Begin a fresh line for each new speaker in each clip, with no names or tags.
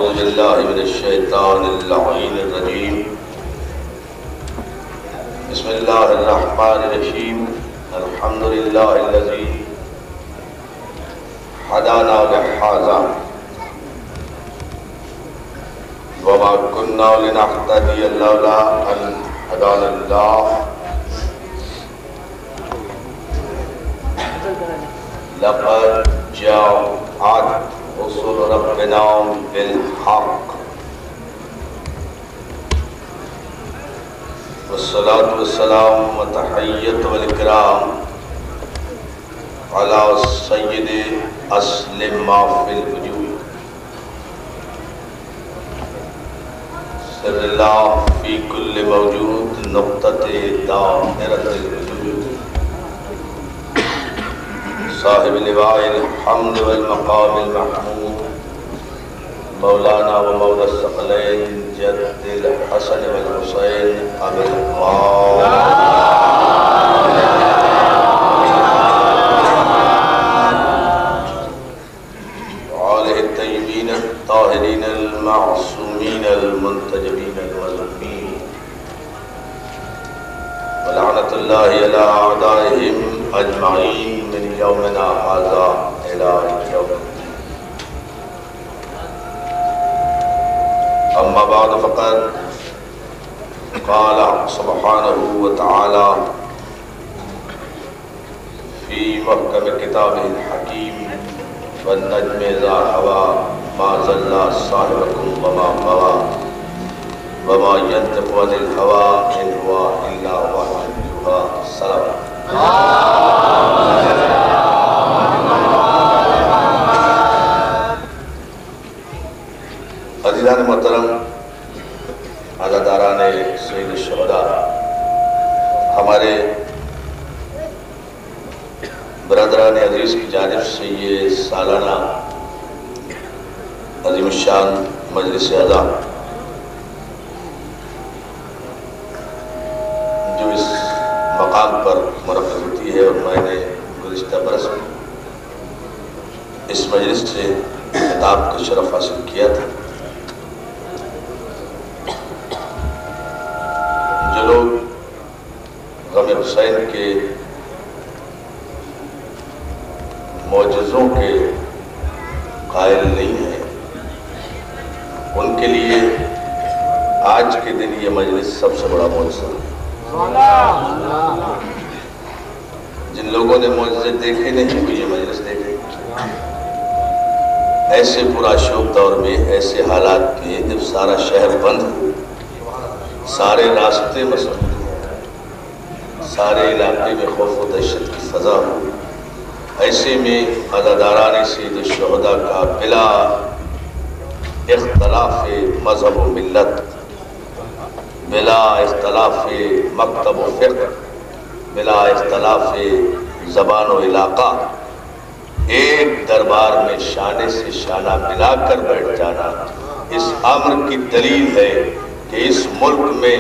أعوذ بالله من الشيطان اللعين الرجيم بسم الله الرحمن الرحيم الحمد لله الذي هدانا لهذا وما كنا لنهتدي لولا أن هدانا الله لقد جاءت رسل ربنا بالحق والصلاة والسلام والتحية والإكرام على سيد أصل ما في الوجود سر الله في كل موجود نقطة دائرة الوجود صاحب لواء الحمد والمقام المحمود مولانا ومولى الثقلين جد الحسن والحسين أبي وآله الطيبين الطاهرين المعصومين المنتجبين المظلومين ولعنة الله على أعدائهم أجمعين من يومنا هذا إلى يوم الدين. أما بعد فقد قال سبحانه وتعالى في محكم كتابه الحكيم والنجم إذا هوى ما ضل صاحبكم وما غوى وما ينطق عن الهوى إن هو إلا وحي يوحى. السلام عزیزان محترم، عزاداران سید الشہداء، ہمارے برادران عزیز کی جانب سے یہ سالانہ عظیم الشان مجلس اعزاز جو اس مقام پر منعقد ہوتی ہے، اور میں نے گزشتہ برس میں اس مجلس سے خطاب کا شرف حاصل کیا تھا. جو لوگ غم حسین کے معجزوں کے قائل نہیں ہیں، ان کے لیے آج کے دن یہ مجلس سب سے بڑا معجزہ ہے. جن لوگوں نے معجزے دیکھے نہیں وہ یہ مجلس دیکھے. ایسے پورا شوق دور میں، ایسے حالات کے جب سارا شہر بند ہو، سارے راستے مسدود ہو، سارے علاقے میں خوف و دہشت کی فضا ہو، ایسے میں عزاداران سید الشہداء کا بلا اختلاف مذہب و ملت، بلا اختلاف مکتب و فقہ، بلا اختلاف زبان و علاقہ، ایک دربار میں شانے سے شانہ ملا کر بیٹھ جانا اس امر کی دلیل ہے کہ اس ملک میں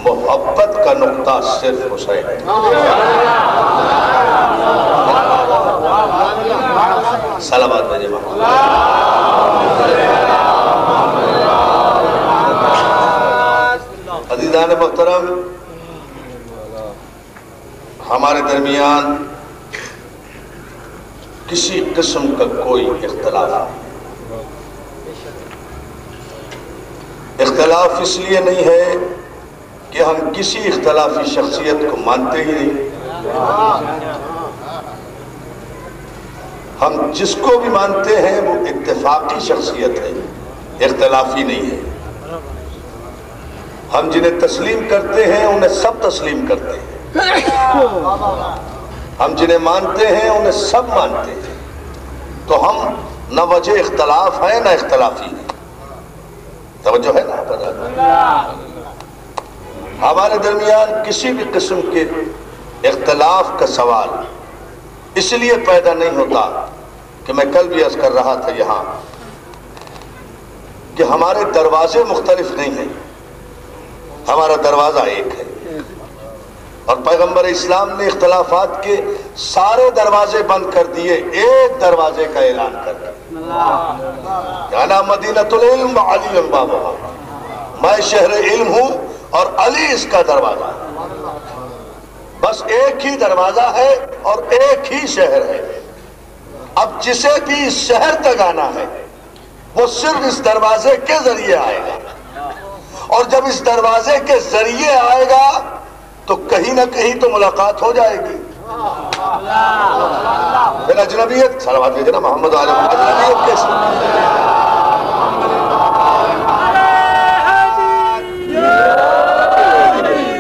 محبت کا نقطہ صرف حسین ہے. صلوات بھیجے محمد. عزیزان محترم، ہمارے درمیان کسی قسم کا کوئی اختلاف نہیں. اختلاف اس لیے نہیں ہے کہ ہم کسی اختلافی شخصیت کو مانتے ہی نہیں. ہم جس کو بھی مانتے ہیں وہ اتفاقی شخصیت ہے، اختلافی نہیں ہے. ہم جنہیں تسلیم کرتے ہیں انہیں سب تسلیم کرتے ہیں، ہم جنہیں مانتے ہیں انہیں سب مانتے ہیں. تو ہم نہ وجہ اختلاف ہے نہ اختلافی ہے. توجہ ہے نا؟ ہمارے درمیان کسی بھی قسم کے اختلاف کا سوال اس لیے پیدا نہیں ہوتا کہ میں کل بھی عرض کر رہا تھا یہاں کہ ہمارے دروازے مختلف نہیں ہیں، ہمارا دروازہ ایک ہے. اور پیغمبر اسلام نے اختلافات کے سارے دروازے بند کر دیے، ایک دروازے کا اعلان کر دیا. انا مدینۃ العلم وعلی بابھا، میں شہر علم ہوں اور علی اس کا دروازہ، بس ایک ہی دروازہ ہے اور ایک ہی شہر ہے۔ اب جسے بھی اس شہر تک آنا ہے وہ صرف اس دروازے کے ذریعے آئے گا، اور جب اس دروازے کے ذریعے آئے گا تو کہیں نہ کہیں تو ملاقات ہو جائے گی۔ پھر اجنبیت، صلوات بھیجنا نا محمد علیہ وسلم، اجنبیت کیسے؟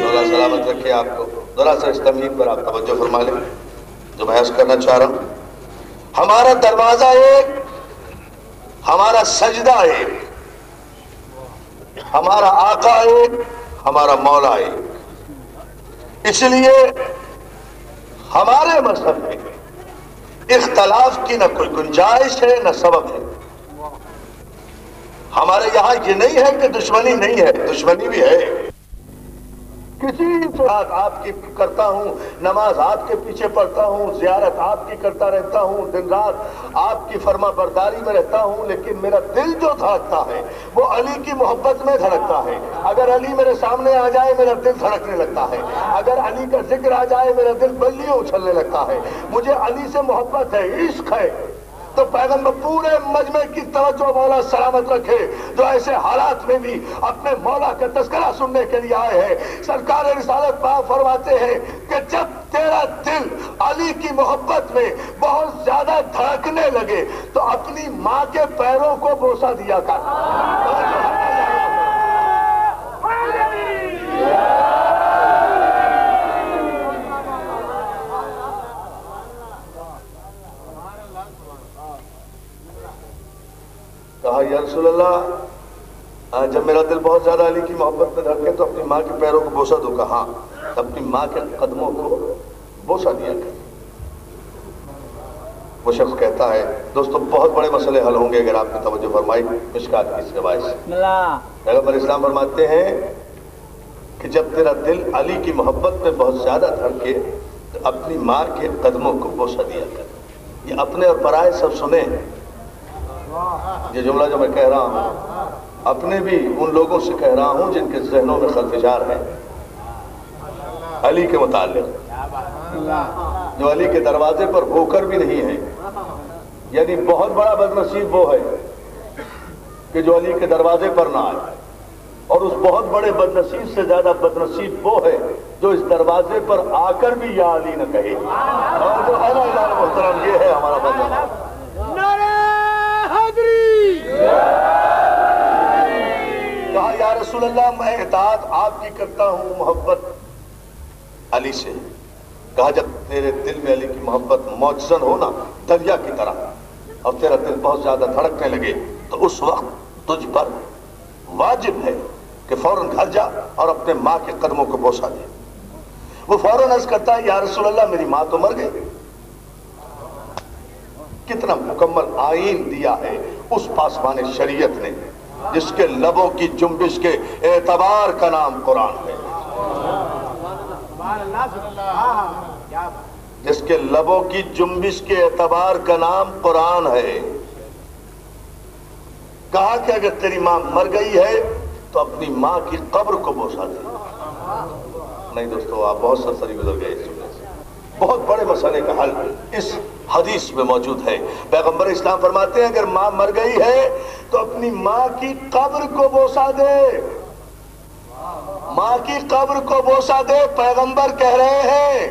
اللہ سلامت رکھے آپ کو۔ ذرا سا اس تمہید پر آپ توجہ فرما لیں جو بحث کرنا چاہ رہا ہوں۔ ہمارا دروازہ ایک، ہمارا سجدہ ایک، ہمارا آقا ایک، ہمارا مولا ایک۔ اس لیے ہمارے مذہب میں اختلاف کی نہ کوئی گنجائش ہے نہ سبب ہے۔ ہمارے یہاں یہ نہیں ہے کہ دشمنی نہیں ہے، دشمنی بھی ہے۔ کسی بات آپ کی کرتا ہوں، نماز آپ کے پیچھے پڑھتا ہوں، زیارت آپ کی کرتا رہتا ہوں، دن رات آپ کی فرما برداری میں رہتا ہوں، لیکن میرا دل جو دھڑکتا ہے وہ علی کی محبت میں دھڑکتا ہے۔ اگر علی میرے سامنے آ جائے میرا دل دھڑکنے لگتا ہے، اگر علی کا ذکر آ جائے میرا دل بلیاں اچھلنے لگتا ہے۔ مجھے علی سے محبت ہے، عشق ہے۔ تو پیغمبر پورے مجمع کی توجہ مولا سلامت رکھے جو ایسے حالات میں بھی اپنے مولا کا تذکرہ سننے کے لیے آئے ہیں۔ سرکار رسالت پاک فرماتے ہیں کہ جب تیرا دل علی کی محبت میں بہت زیادہ دھڑکنے لگے تو اپنی ماں کے پیروں کو بوسہ دیا کر۔ کہا یا رسول اللہ جب میرا دل بہت زیادہ علی کی محبت میں دھڑکے تو اپنی ماں کے پیروں کو بوسہ دوں۔ کہا اپنی ماں کے قدموں کو بوسہ دیا کر۔ وہ شخص کہتا ہے، دوستو بہت بڑے مسئلے حل ہوں گے اگر آپ نے توجہ فرمائی مشکات کی اس روایت سے۔ پیغمبر اسلام فرماتے ہیں کہ جب تیرا دل علی کی محبت میں بہت زیادہ دھڑکے تو اپنی ماں کے قدموں کو بوسہ دیا کر۔ یہ اپنے اور پرائے سب سنیں یہ جملہ جو میں کہہ رہا ہوں، اپنے بھی ان لوگوں سے کہہ رہا ہوں جن کے ذہنوں میں خلفشار ہے علی کے متعلق، جو علی کے دروازے پر ہو کر بھی نہیں ہے۔ یعنی بہت بڑا بدنصیب وہ ہے کہ جو علی کے دروازے پر نہ آئے، اور اس بہت بڑے بدنصیب سے زیادہ بدنصیب وہ ہے جو اس دروازے پر آ کر بھی یا علی نہ کہے۔ اور جو ہے نا اللہ محترم، یہ ہے ہمارا بدنصیب۔ کہا یا رسول اللہ میں اطاعت آپ کی کرتا ہوں محبت علی سے۔ کہا جب تیرے دل میں علی کی محبت موجزن ہو نا دریا کی طرح، اور تیرا دل بہت زیادہ دھڑکنے لگے تو اس وقت تجھ پر واجب ہے کہ فوراً گھر جا اور اپنے ماں کے قدموں کو بوسہ دے۔ وہ فوراً عرض کرتا ہے یا رسول اللہ میری ماں تو مر گئی۔ کتنا مکمل آئین دیا ہے اس پاسبان شریعت نے جس کے لبوں کی جنبش کے اعتبار کا نام قرآن ہے، جس کے لبوں کی جنبش کے اعتبار کا نام قرآن ہے۔ کہا کہ اگر تیری ماں مر گئی ہے تو اپنی ماں کی قبر کو بوسہ دے۔ نہیں دوستو آپ بہت سرسری گزر گئے اس جملے سے۔ بہت بڑے مسئلے کا حل اس حدیث میں موجود ہے۔ پیغمبر اسلام فرماتے ہیں اگر ماں مر گئی ہے تو اپنی ماں کی قبر کو بوسہ دے، ماں کی قبر کو بوسہ دے۔ پیغمبر کہہ رہے ہیں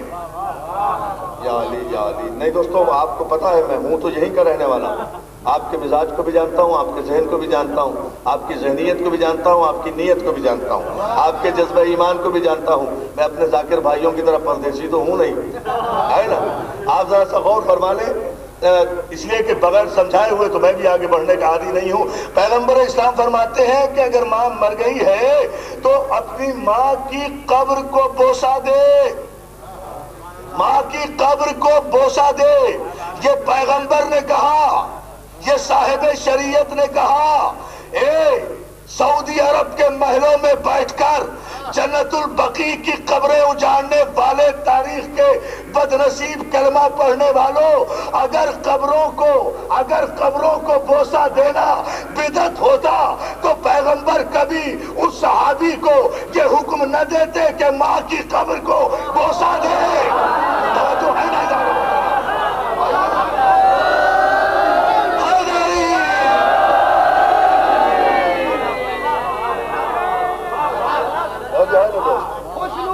یا علی یا علی۔ نہیں دوستو آپ کو پتا ہے میں ہوں تو یہیں کا رہنے والا ہوں، آپ کے مزاج کو بھی جانتا ہوں، آپ کے ذہن کو بھی جانتا ہوں، آپ کی ذہنیت کو بھی جانتا ہوں، آپ کی نیت کو بھی جانتا ہوں، آپ کے جذبہ ایمان کو بھی جانتا ہوں۔ میں اپنے ذاکر بھائیوں کی طرح پردیسی تو ہوں نہیں، ہے نا۔ آپ ذرا سا غور فرما لیں، اس لیے کہ بغیر سمجھائے ہوئے تو میں بھی آگے بڑھنے کا عادی نہیں ہوں۔ پیغمبر اسلام فرماتے ہیں کہ اگر ماں مر گئی ہے تو اپنی ماں کی قبر کو بوسہ دے، ماں کی قبر کو بوسہ دے۔ یہ پیغمبر نے کہا، یہ صاحب شریعت نے کہا۔ سعودی عرب کے محلوں میں بیٹھ کر جنت البقیع کی قبریں اجاڑنے والے تاریخ کے بدنصیب کلمہ پڑھنے والوں، اگر قبروں کو بوسہ دینا بدعت ہوتا تو پیغمبر کبھی اس صحابی کو یہ حکم نہ دیتے کہ ماں کی قبر کو بوسہ دے۔ تو ہے نا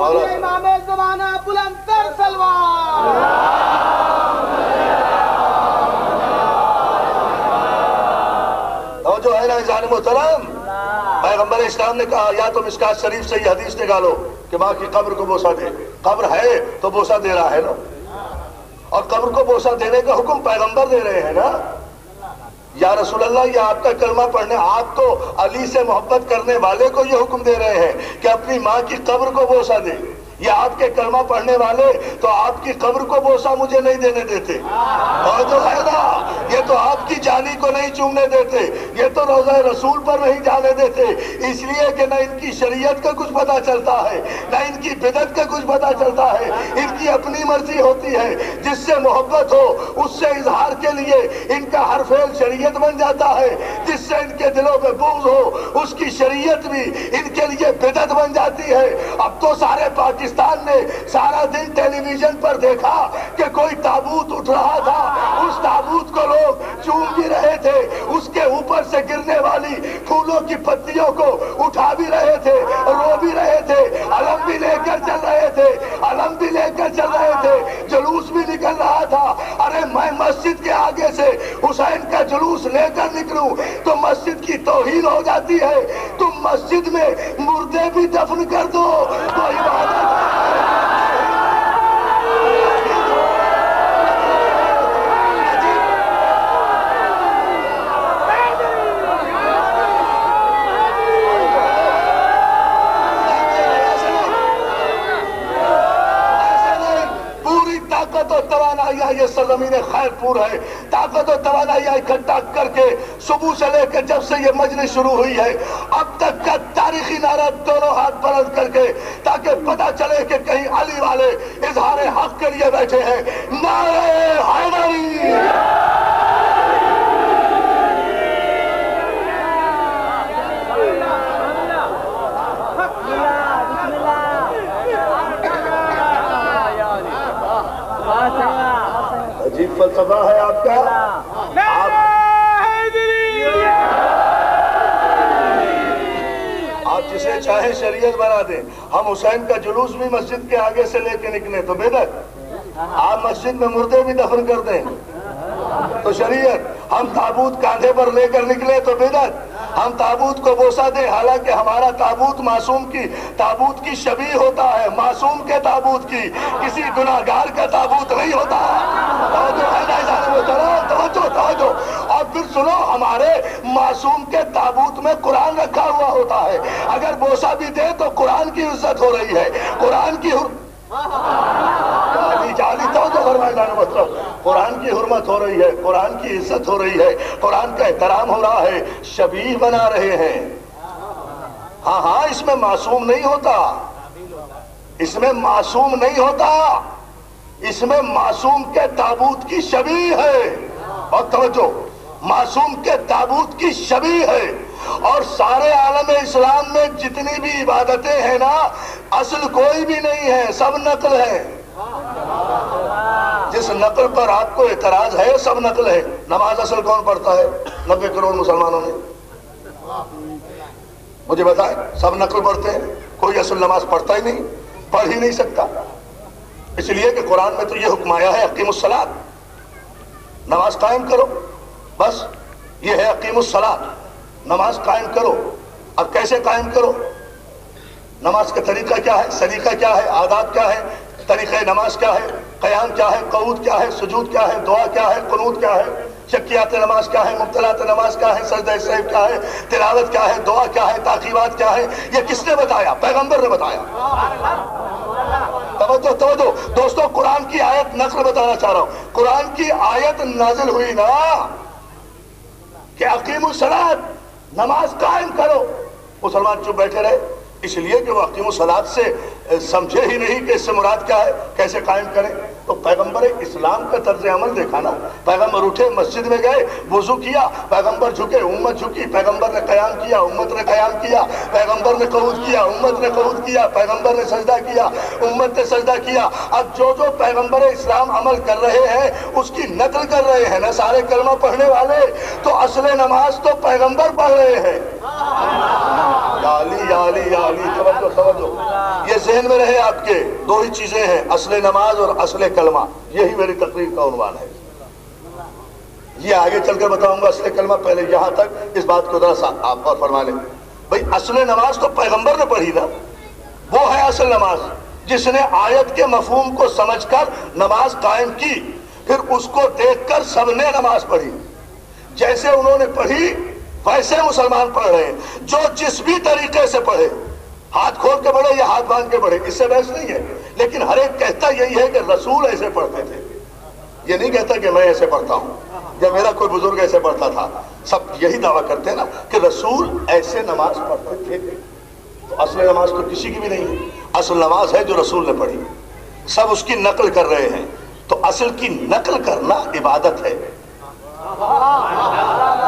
امام زمانہ بلند تر سلوان۔
جو ہے نا انسان محترم، پیغمبر اسلام نے کہا یا تو مشکات شریف سے یہ حدیث نکالو کہ ماں کی قبر کو بوسہ دے، قبر ہے تو بوسہ دے رہا ہے نا، اور قبر کو بوسہ دینے کا حکم پیغمبر دے رہے ہیں نا۔ یا رسول اللہ، یہ آپ کا کلمہ پڑھنے، آپ تو علی سے محبت کرنے والے کو یہ حکم دے رہے ہیں کہ اپنی ماں کی قبر کو بوسہ دے، یہ آپ کے کلمہ پڑھنے والے تو آپ کی قبر کو بوسہ مجھے نہیں دینے دیتے، اور جو ہے نا یہ تو آپ کی جانی کو نہیں چومنے دیتے، یہ تو روضہ رسول پر نہیں جانے دیتے، اس لیے کہ نہ ان کی شریعت کا کچھ پتہ چلتا ہے، نہ ان کی بدعت کا کچھ پتہ چلتا ہے، ان کی اپنی مرضی ہوتی ہے، جس سے محبت ہو اس سے اظہار کے لیے ان کا ہر فعل شریعت بن جاتا ہے، جس سے ان کے دلوں میں بغض ہو اس کی شریعت بھی ان کے لیے بدعت بن جاتی ہے۔ اب تو سارے پاکستان نے سارا دن ٹیلی ویژن پر دیکھا کہ کوئی تابوت اٹھ رہا تھا، اس تابوت کو لوگ چوم بھی رہے تھے، اس کے اوپر سے گرنے والی پھولوں کی پتیوں کو اٹھا بھی رہے تھے، رو بھی رہے تھے، علم بھی لے کر چل رہے تھے، علم بھی لے کر چل رہے تھے، جلوس بھی نکل رہا تھا۔ ارے میں مسجد کے آگے سے حسین کا جلوس لے کر نکلوں تو مسجد کی توہین ہو جاتی ہے، تم مسجد میں مردے بھی دفن کر دو تو عبادت یہ سرزمین خیر پور ہے، طاقت و توانائی اکٹھا کر کے صبح سے لے کے جب سے یہ مجلس شروع ہوئی ہے اب تک کا تاریخی نعرہ دونوں ہاتھ بلند کر کے تاکہ پتہ چلے کہ کہیں علی والے اظہار حق کے لیے بیٹھے ہیں، نعرہ حیدری۔ عجیب فلسفہ ہے آپ کا، آپ جسے چاہیں شریعت بنا دیں، ہم حسین کا جلوس بھی مسجد کے آگے سے لے کے نکلیں تو بدعت، آپ مسجد میں مردے بھی دفن کر دیں تو شریعت، ہم تابوت کاندھے پر لے کر نکلے تو بدعت، ہم تابوت کو بوسہ دیں حالانکہ ہمارا تابوت معصوم کی تابوت کی شبیہ ہوتا ہے، معصوم کے تابوت کی، کسی گناہگار کا تابوت نہیں ہوتا۔ توجہ، اور پھر سنو، ہمارے معصوم کے تابوت میں قرآن رکھا ہوا ہوتا ہے، اگر بوسہ بھی دے تو قرآن کی عزت ہو رہی ہے، قرآن کی قرآن کی حرمت ہو رہی ہے، قرآن کی عزت ہو رہی ہے، قرآن کا احترام ہو رہا ہے، شبیہ بنا رہے ہیں۔ ہاں اس میں معصوم نہیں ہوتا، اس میں معصوم نہیں ہوتا، اس میں معصوم کے تابوت کی شبیہ ہے، اور توجہ، معصوم کے تابوت کی شبیہ ہے، اور سارے عالم اسلام میں جتنی بھی عبادتیں ہیں نا، اصل کوئی بھی نہیں ہے، سب نقل ہے۔ جس نقل پر آپ کو اعتراض ہے سب نقل ہے۔ نماز اصل کون پڑھتا ہے 90 کروڑ مسلمانوں میں؟ مجھے بتائیں، سب نقل پڑھتے ہیں، کوئی اصل نماز پڑھتا ہی نہیں، پڑھ ہی نہیں سکتا، اس لیے کہ قرآن میں تو یہ حکم آیا ہے اقیم الصلاۃ، نماز قائم کرو، بس یہ ہے اقیم الصلاۃ، نماز قائم کرو۔ اب کیسے قائم کرو؟ نماز کا طریقہ کیا ہے، سلیقہ کیا ہے، آداب کیا ہے، طریقہ نماز کیا ہے، قیام کیا ہے، قعود کیا ہے، سجود کیا ہے، دعا کیا ہے، قنوت کیا ہے، شکیات نماز کیا ہے، مبتلات نماز کیا ہے، سجدہ سہو کیا ہے، تلاوت کیا ہے، دعا کیا ہے، تعقیبات کیا ہے، یہ کس نے بتایا؟ پیغمبر نے بتایا۔ توجہ دوستو، قرآن کی آیت نقل بتانا چاہ رہا ہوں، قرآن کی آیت نازل ہوئی نا کہ اقیم الصلاۃ، نماز قائم کرو، مسلمان چپ بیٹھے رہے،
اس لیے کہ وہ اقیم الصلاۃ سے سمجھے ہی نہیں کہ اس سے مراد کیا ہے، کیسے قائم کریں۔ تو پیغمبر اسلام کا طرز عمل دیکھا نا، پیغمبر اٹھے مسجد میں گئے، وضو کیا، پیغمبر جھکے، امت جھکی، پیغمبر نے قیام کیا، امت نے قیام کیا، پیغمبر نے قعود کیا، امت نے قعود کیا، پیغمبر نے سجدہ کیا، امت نے سجدہ کیا۔ اب جو پیغمبر اسلام عمل کر رہے ہیں اس کی نقل کر رہے ہیں نا سارے کلمہ پڑھنے والے، تو اصل نماز تو پیغمبر پڑھ رہے ہیں۔ یا علی یا علی یا علی، توجہ، یہ ذہن میں رہے آپ کے، دو ہی چیزیں ہیں، اصل نماز اور اصل کلمہ، یہی میری تقریر کا عنوان ہے۔ یہ آگے چل کر بتاؤں گا اصل کلمہ، پہلے یہاں تک اس بات کو ذرا سا آپ اور فرما لیں۔ بھئی اصل نماز تو پیغمبر نے پڑھی نا، وہ ہے اصل نماز، جس نے آیت کے مفہوم کو سمجھ کر نماز قائم کی، پھر اس کو دیکھ کر سب نے نماز پڑھی، جیسے انہوں نے پڑھی ویسے مسلمان پڑھ رہے ہیں۔ جو جس بھی طریقے سے پڑھے، ہاتھ کھول کے پڑھے یا ہاتھ باندھ کے پڑھے، اس سے بحث نہیں ہے، لیکن ہر ایک کہتا یہی ہے کہ رسول ایسے پڑھتے تھے۔ یہ نہیں کہتا کہ میں ایسے پڑھتا ہوں یا میرا کوئی بزرگ ایسے پڑھتا تھا، سب یہی دعویٰ کرتے ہیں نا کہ رسول ایسے نماز پڑھتے تھے۔ تو اصل نماز تو کسی کی بھی نہیں ہے، اصل نماز ہے جو رسول نے پڑھی، سب اس کی نقل کر رہے ہیں۔ تو اصل کی نقل کرنا عبادت ہے۔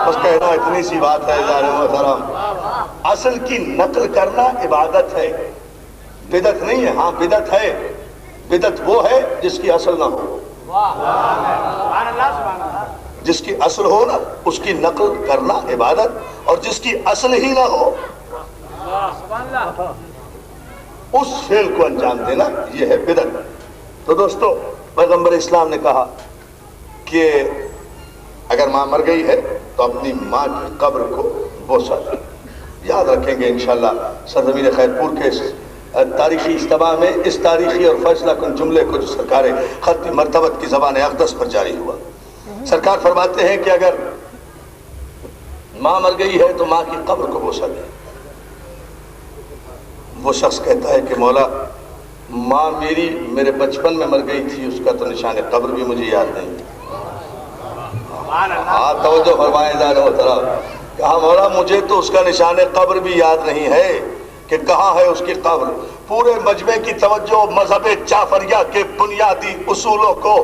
بس کہنا اتنی سی بات ہے یار محترم، اصل کی نقل کرنا عبادت ہے، بدعت نہیں ہے۔ ہاں بدعت ہے، بدعت وہ ہے جس کی اصل نہ ہو، جس کی اصل ہو نا اس کی نقل کرنا عبادت، اور جس کی اصل ہی نہ ہو اس فعل کو انجام دینا یہ ہے بدعت۔ تو دوستو، پیغمبر اسلام نے کہا کہ اگر ماں مر گئی ہے تو اپنی ماں کی قبر کو بوسہ دے۔ یاد رکھیں گے انشاءاللہ سرزمین خیرپور کے تاریخی اجتماع میں اس تاریخی اور فیصلہ کن جملے کو جو سرکار ختم مرتبت کی زبان اقدس پر جاری ہوا۔ سرکار فرماتے ہیں کہ اگر ماں مر گئی ہے تو ماں کی قبر کو بوسہ دے۔ وہ شخص کہتا ہے کہ مولا، ماں میری میرے بچپن میں مر گئی تھی، اس کا تو نشان قبر بھی مجھے یاد نہیں۔ ہاں توجہ فرمائیں ذرا محترم، کہا مولا مجھے تو اس کا نشان قبر بھی یاد نہیں ہے کہ کہاں ہے اس کی قبر۔ پورے مجمع کی توجہ مذہب جعفریہ کے بنیادی اصولوں کو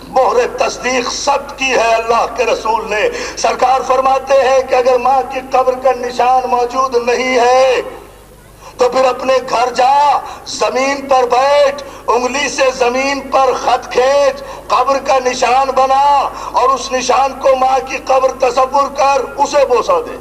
مہر تصدیق ثبت کی ہے اللہ کے رسول نے۔ سرکار فرماتے ہیں کہ اگر ماں کی قبر کا نشان موجود نہیں ہے تو پھر اپنے گھر جا، زمین پر بیٹھ، انگلی سے زمین پر خط کھینچ، قبر کا نشان بنا، اور اس نشان کو ماں کی قبر تصور کر اسے بوسہ دے۔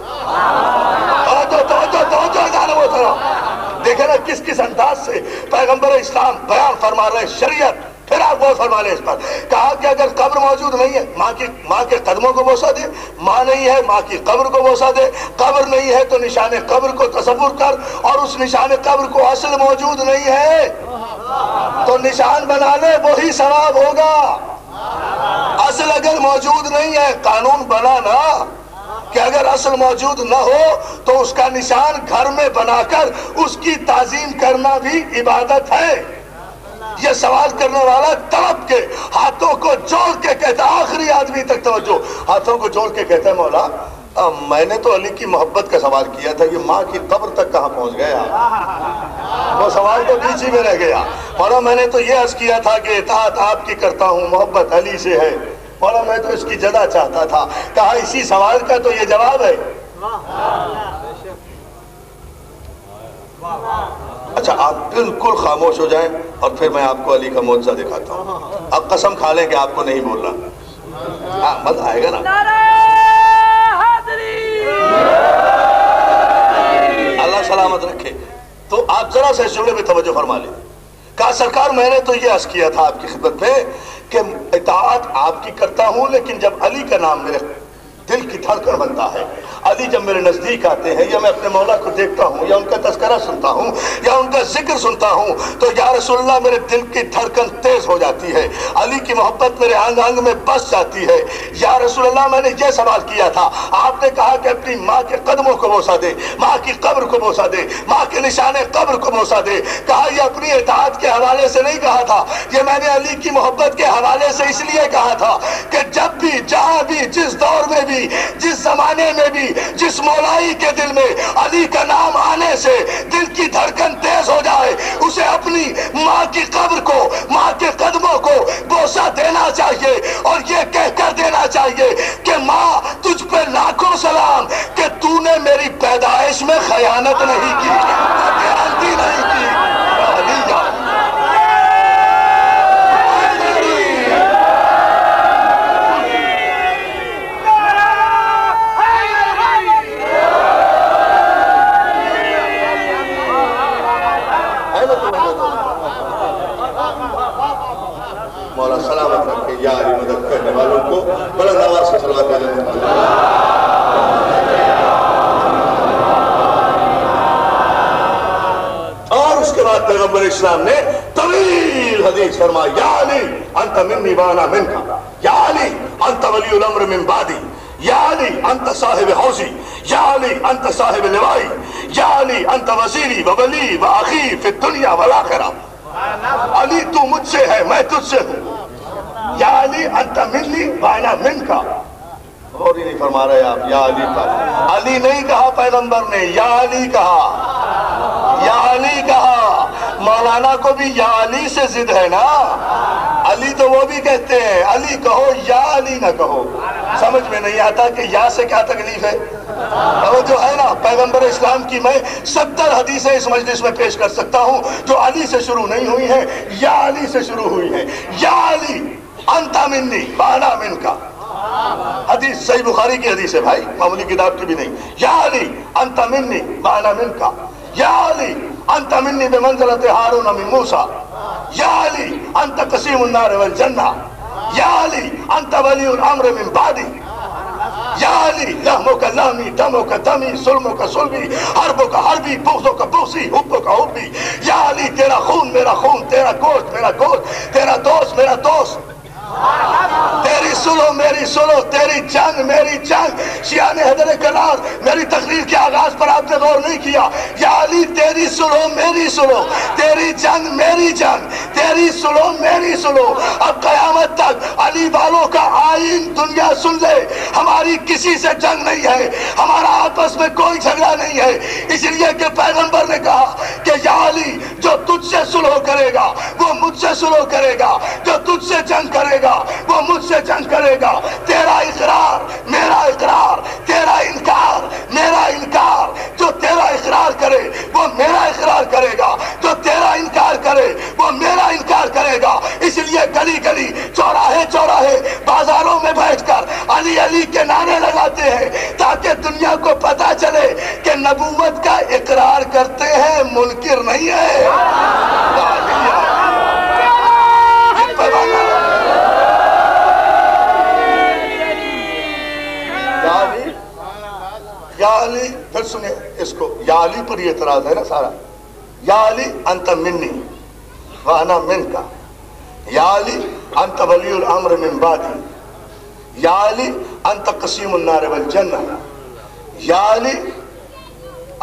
دیکھیں نا کس کس انداز سے پیغمبر اسلام بیان فرما رہے شریعت۔ پھر آپ غور فرما لیں اس پر، کہا کہ اگر قبر موجود نہیں ہے ماں کے قدموں کو بوسہ دے، ماں نہیں ہے ماں کی قبر کو بوسہ دے، قبر نہیں ہے تو نشان قبر کو تصور کر، اور اس نشان قبر کو اصل موجود نہیں ہے تو نشان بنا لے، وہی ثواب ہوگا۔ اصل اگر موجود نہیں ہے، قانون بنا نا کہ اگر اصل موجود نہ ہو تو اس کا نشان گھر میں بنا کر اس کی تعظیم کرنا بھی عبادت ہے۔ یہ سوال کرنے والا تڑپ کے ہاتھوں کو جوڑ کے کہتا، آخری آدمی تک توجہ، ہاتھوں کو جوڑ کے کہتا ہے مولا میں نے تو علی کی محبت کا سوال کیا تھا، یہ ماں کی قبر تک کہاں پہنچ گیا؟ وہ سوال تو بیچ ہی میں رہ گیا۔ مولا میں نے تو یہ عرض کیا تھا کہ اطاعت آپ کی کرتا ہوں، محبت علی سے ہے، مولا میں تو اس کی جزا چاہتا تھا۔ کہا اسی سوال کا تو یہ جواب ہے۔ اچھا آپ بالکل خاموش ہو جائیں اور پھر میں آپ کو علی کا معجزہ دکھاتا ہوں۔ اب قسم کھا لیں کہ آپ کو نہیں بولنا، مزہ آئے گا نا۔ اللہ سلامت رکھے۔ تو آپ ذرا سے اس جملے پہ توجہ فرما لیں۔ کہا سرکار میں نے تو یہ عرض کیا تھا آپ کی خدمت میں کہ اطاعت آپ کی کرتا ہوں، لیکن جب علی کا نام میرے دل کی دھڑکن بنتا ہے، علی جب میرے نزدیک آتے ہیں یا میں اپنے مولا کو دیکھتا ہوں یا ان کا تذکرہ سنتا ہوں یا ان کا ذکر سنتا ہوں تو یا رسول اللہ میرے دل کی دھڑکن تیز ہو جاتی ہے، علی کی محبت میرے انگ انگ میں بس جاتی ہے۔ یا رسول اللہ میں نے یہ سوال کیا تھا، آپ نے کہا کہ اپنی ماں کے قدموں کو بوسہ دے، ماں کی قبر کو بوسہ دے، ماں کے نشان قبر کو بوسہ دے۔ کہا یہ اپنی اطاعت کے حوالے سے نہیں کہا تھا، یہ میں نے علی کی محبت کے حوالے سے اس لیے کہا تھا کہ جب بھی جہاں بھی جس دور میں بھی جس زمانے میں بھی جس مولائی کے دل میں علی کا نام آنے سے دل کی دھڑکن تیز ہو جائے اسے اپنی ماں کی قبر کو، ماں کے قدموں کو بوسہ دینا چاہیے اور یہ کہہ کر دینا چاہیے کہ ماں تجھ پہ لاکھوں سلام کہ تو نے میری پیدائش میں خیانت نہیں کی، خیانتی نہیں کی۔
مولا سلامت رکھے یا علی مدد کرنے والوں کو بلند آواز سے صلوات علیہ وسلم۔ اور اس کے بعد پیغمبر اسلام نے طویل حدیث فرمایا، یا علی انت منی وانا منکا، یا علی انت ولی الامر من بعدی، یا علی انت صاحب حوضی، یا علی انت صاحب لوائی، یا علی انت وزیری و ولی و اخی فی الدنیا والآخرہ۔ علی تو مجھ سے ہے، میں تجھ سے ہوں، یا علی انت منی وانا منکا۔ اور ہی نہیں فرما رہے آپ یا علی کا، علی نہیں کہا پیغمبر نے، یا علی کہا، یا علی کہا۔ مولانا کو بھی یا علی سے ضد ہے نا، علی تو وہ بھی کہتے ہیں، علی کہو یا علی نہ کہو۔ سمجھ میں نہیں آتا کہ یا سے کیا تکلیف ہے؟ وہ جو ہے نا پیغمبر اسلام کی میں 70 حدیثیں اس مجلس میں پیش کر سکتا ہوں جو علی سے شروع نہیں ہوئی ہیں، یا علی سے شروع ہوئی ہیں۔ یا علی انت منی وانا منکا، حدیث صحیح بخاری کی حدیث ہے بھائی، معمولی کتاب کی بھی نہیں۔ یا علی انت منی وانا منکا، یا علی انت منی بمنزلت ہارون من موسیٰ، یا علی انت قسیم النار والجنہ، یا علی انت ولی الامر من بعدی، یا علی لحمک لحمی دمک دمی سلمک سلمی حربک حربی بغضک بغضی حبک حبی۔ یا علی تیرا خون میرا خون، تیرا گوشت میرا گوشت، تیرا دوست میرا دوست، تیری سلو میری سلو، تیری جنگ میری جنگ۔ شیعہ نے حیدر کرار میری تقریر کے آغاز پر آپ نے غور نہیں کیا، یا علی تیری سلو میری سلو، تیری جنگ میری جنگ، تیری سلو میری سلو۔ اب قیامت تک علی والوں کا آئین دنیا سن لے، ہماری کسی سے جنگ نہیں ہے، ہمارا آپس میں کوئی جھگڑا نہیں ہے، اس لیے کہ پیغمبر نے کہا کہ یا علی جو تجھ سے سلو کرے گا وہ مجھ سے سلو کرے گا، جو تجھ سے جنگ کرے گا وہ مجھ سے جنگ کرے گا۔ تیرا اقرار میرا اقرار، تیرا انکار میرا انکار، جو تیرا اقرار کرے وہ میرا اقرار کرے گا، جو تیرا انکار کرے وہ میرا انکار کرے گا۔ اس لیے گلی گلی چوراہے چوراہے بازاروں میں بیٹھ کر علی علی کے نعرے لگاتے ہیں تاکہ دنیا کو پتا چلے کہ نبوت کا اقرار کرتے ہیں، منکر نہیں ہے۔ یا علی پھر سنیں اس کو، یا علی پر یہ اعتراض ہے نا سارا۔ یا علی انت منی وانا منکا، یا علی انت ولی الامر من بعدی، یا علی انت قسیم النار والجنہ، یا علی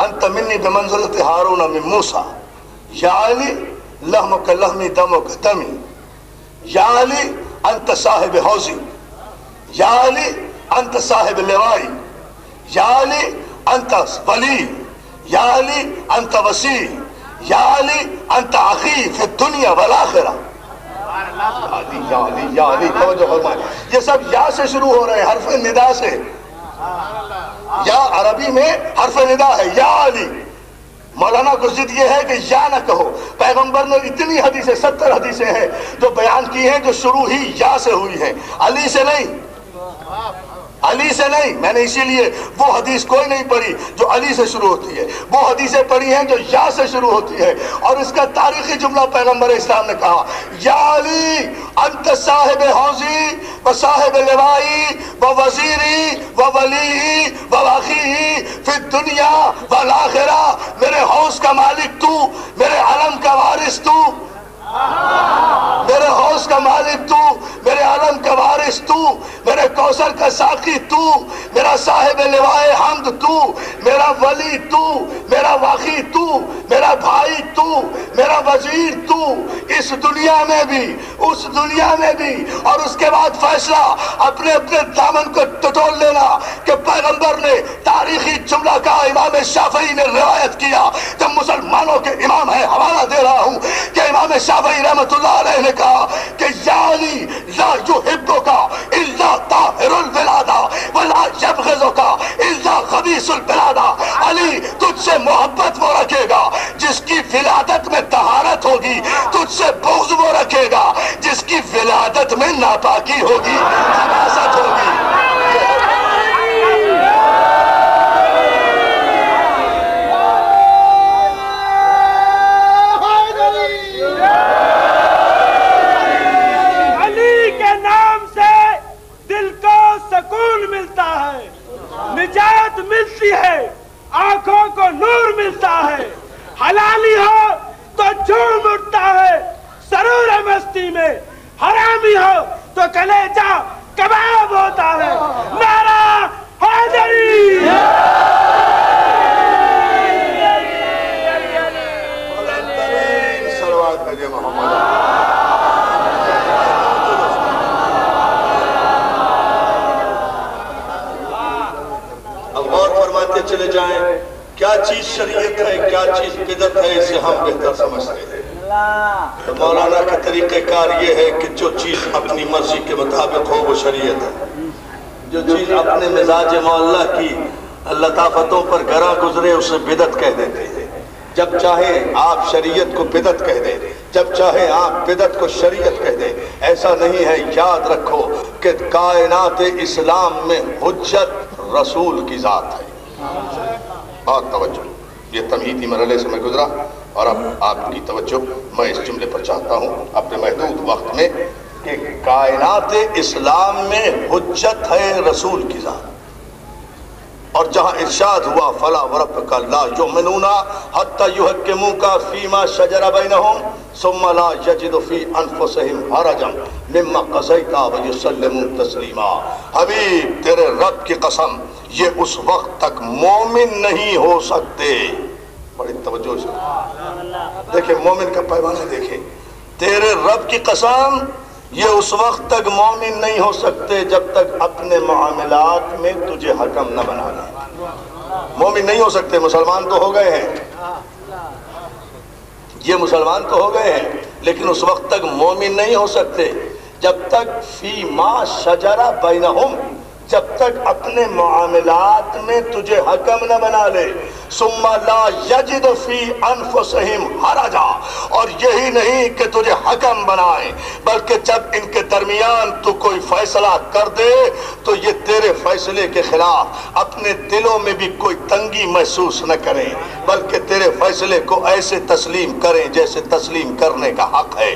انت منی بمنزلت ہارون من موسیٰ، یا علی لحمک لحمی دمک دمی، یا علی انت صاحب حوضی، یا علی انت صاحب لوائی، یا علی انت ولی، یا علی انت وسیع، یا علی انت اخی فی الدنیا والآخرہ۔ یا علی یا علی توجہ فرمائیں، یہ سب یا سے شروع ہو رہے ہیں، حرف ندا سے۔ یا عربی میں حرف ندا ہے، یا علی۔ مولانا کو ضد یہ ہے کہ یا نہ کہو، پیغمبر نے اتنی حدیثیں 70 حدیثیں ہیں جو بیان کی ہیں جو شروع ہی یا سے ہوئی ہیں، علی سے نہیں، علی سے نہیں۔ میں نے اسی لیے وہ حدیث کوئی نہیں پڑھی جو علی سے شروع ہوتی ہے، وہ حدیثیں پڑھی ہیں جو یا سے شروع ہوتی ہے، اور اس کا تاریخی جملہ پیغمبر اسلام نے کہا، یا علی انت صاحب حوضی و صاحب لوائی و وزیری و ولی و اخی فی الدنیا والآخرہ۔ میرے حوض کا مالک تو، میرے علم کا وارث تو، میرے حوض کا مالک تو، میرے علم کا وارث تو، میرے
میرے کوثر کا ساقی تو، میرا صاحب لوائے حمد تو، میرا ولی تو، میرا واقعی تو، میرا بھائی تو، میرا وزیر تو، اس دنیا میں بھی اس دنیا میں بھی۔ اور اس کے بعد فیصلہ اپنے اپنے دامن کو ٹٹول لینا کہ پیغمبر نے تاریخی جملہ کا امام شافعی نے روایت کیا، جب مسلمانوں کے امام ہے، حوالہ دے رہا ہوں کہ امام شافعی رحمت اللہ علیہ نے کہا کہ یعنی لا یحبک الا طاہر البلاد ولا یبغضک الا خبیث البلاد۔ علی تجھ سے محبت وہ رکھے گا جس کی ولادت میں طہارت ہوگی، تجھ سے بغض وہ رکھے گا جس کی ولادت میں ناپاکی ہوگی، خباثت ہوگی۔
علی کے نام سے دل کو سکون ملتا ہے، نجات ملتی ہے، آنکھوں کو نور ملتا ہے، حلالی ہو تو جھوم اٹھتا ہے سرور مستی میں، حرامی ہو تو کلیجہ کباب ہوتا ہے۔ نعرہ حیدری!
صلوات بھیجے محمد۔ اب غور فرماتے چلے جائیں، کیا چیز شریعت ہے، کیا چیز بدعت ہے، اسے ہم بہتر سمجھتے ہیں۔ تو مولانا کا طریقہ کار یہ ہے کہ جو چیز اپنی مرضی کے مطابق ہو وہ شریعت ہے، جو چیز اپنے مزاج معلّہ کی لطافتوں پر گراں گزرے اسے بدعت کہہ دیتے ہیں۔ جب چاہیں آپ شریعت کو بدعت کہہ دیں، جب چاہیں آپ بدعت کو شریعت کہہ دیں، ایسا نہیں ہے۔ یاد رکھو کہ کائنات اسلام میں حجت رسول کی ذات ہے۔ بہت توجہ، یہ تمہیدی مرحلے سے میں گزرا اور اب آپ کی توجہ میں اس جملے پر چاہتا ہوں اپنے محدود وقت میں کہ کائنات اسلام میں حجت ہے رسول کی ذات۔ اور جہاں ارشاد ہوا فلا وربک لا یؤمنون حتی یحکموک فیما شجر بینہم ثم لا یجدوا فی انفسہم حرجا مما قضیت ویسلموا تسلیما۔ حبیب تیرے رب کی قسم یہ اس وقت تک مومن نہیں ہو سکتے۔ بڑی توجہ سے دیکھیں، مومن کا پیمانہ دیکھیں۔ تیرے رب کی قسم یہ اس وقت تک مومن نہیں ہو سکتے جب تک اپنے معاملات میں تجھے حکم نہ بنا لیں۔ مومن نہیں ہو سکتے، مسلمان تو ہو گئے ہیں، یہ مسلمان تو ہو گئے ہیں، لیکن اس وقت تک مومن نہیں ہو سکتے جب تک فی ما شجرہ بینہم، جب تک اپنے معاملات میں تجھے حکم نہ بنا لے۔ ثم لا یجد فی انفسہم حرجا، اور یہی نہیں کہ تجھے حکم بنائیں بلکہ جب ان کے درمیان تو کوئی فیصلہ کر دے تو یہ تیرے فیصلے کے خلاف اپنے دلوں میں بھی کوئی تنگی محسوس نہ کریں بلکہ تیرے فیصلے کو ایسے تسلیم کریں جیسے تسلیم کرنے کا حق ہے۔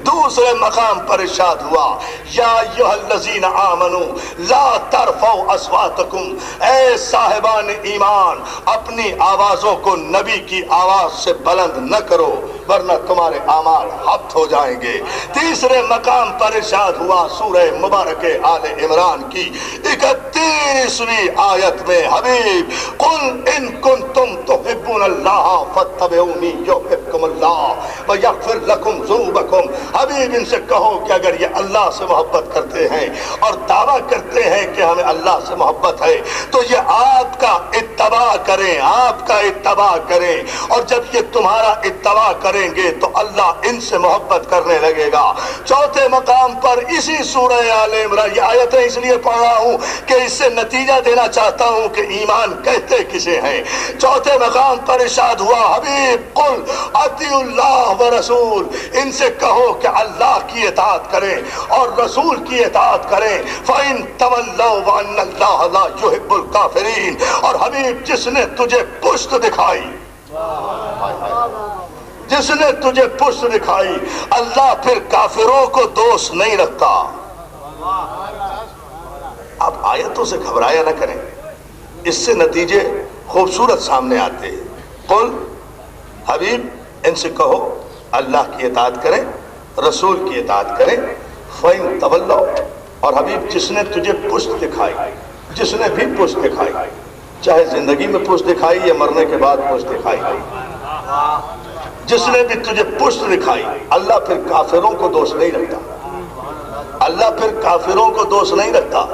دوسرے مقام پر ارشاد ہوا یا ایھا الذین آمنوا لا ترفعوا اصواتکم، اے صاحبان ایمان اپنی آوازوں کو نبی کی آواز سے بلند نہ کرو ورنہ تمہارے اعمال حبط ہو جائیں گے۔ تیسرے مقام پر ارشاد ہوا سورہ مبارک آل عمران کی 31ویں آیت میں حبیب قل ان کنتم تحبون اللہ فاتبعونی یحببکم اللہ ویغفر لکم ذنوبکم۔ حبیب ان سے کہو کہ اگر یہ اللہ سے محبت کرتے ہیں اور دعویٰ کرتے ہیں کہ ہمیں اللہ سے محبت ہے تو یہ آپ کا اتباع کریں، آپ کا اتباع کریں، اور جب یہ تمہارا اتباع کریں گے تو اللہ ان سے محبت کرنے لگے گا۔ چوتھے مقام پر اسی سورہ آل عمران، یہ آیتیں اس لیے پڑھ رہا ہوں کہ اس سے نتیجہ دینا چاہتا ہوں کہ ایمان کہتے کسے ہیں۔ چوتھے مقام پر ارشاد ہوا حبیب قل اطیعوا اللہ ورسول، ان سے کہو کہ اللہ کی اطاعت کریں اور رسول کی اطاعت کریں۔ فَإِن تَوَلَّوْا وَأَنَّ اللَّهَ لَا يُحِبُّ الْكَافِرِينَ۔ اور حبیب جس نے تجھے پشت دکھائی، جس نے تجھے پشت دکھائی، اللہ پھر کافروں کو دوست نہیں رکھتا۔ اب آیتوں سے گھبرایا نہ کریں، اس سے نتیجے خوبصورت سامنے آتے ہیں۔ قل حبیب ان سے کہو اللہ کی اطاعت کریں، رسول کی اطاعت کریں۔ فَإِن تَوَلَّوْا،
اور حبیب جس نے تجھے پشت دکھائی، جس نے بھی پشت دکھائی، چاہے زندگی میں پشت دکھائی یا مرنے کے بعد پشت دکھائی، جس نے بھی تجھے پشت دکھائی، اللہ پھر کافروں کو دوست نہیں رکھتا، اللہ پھر کافروں کو دوست نہیں رکھتا،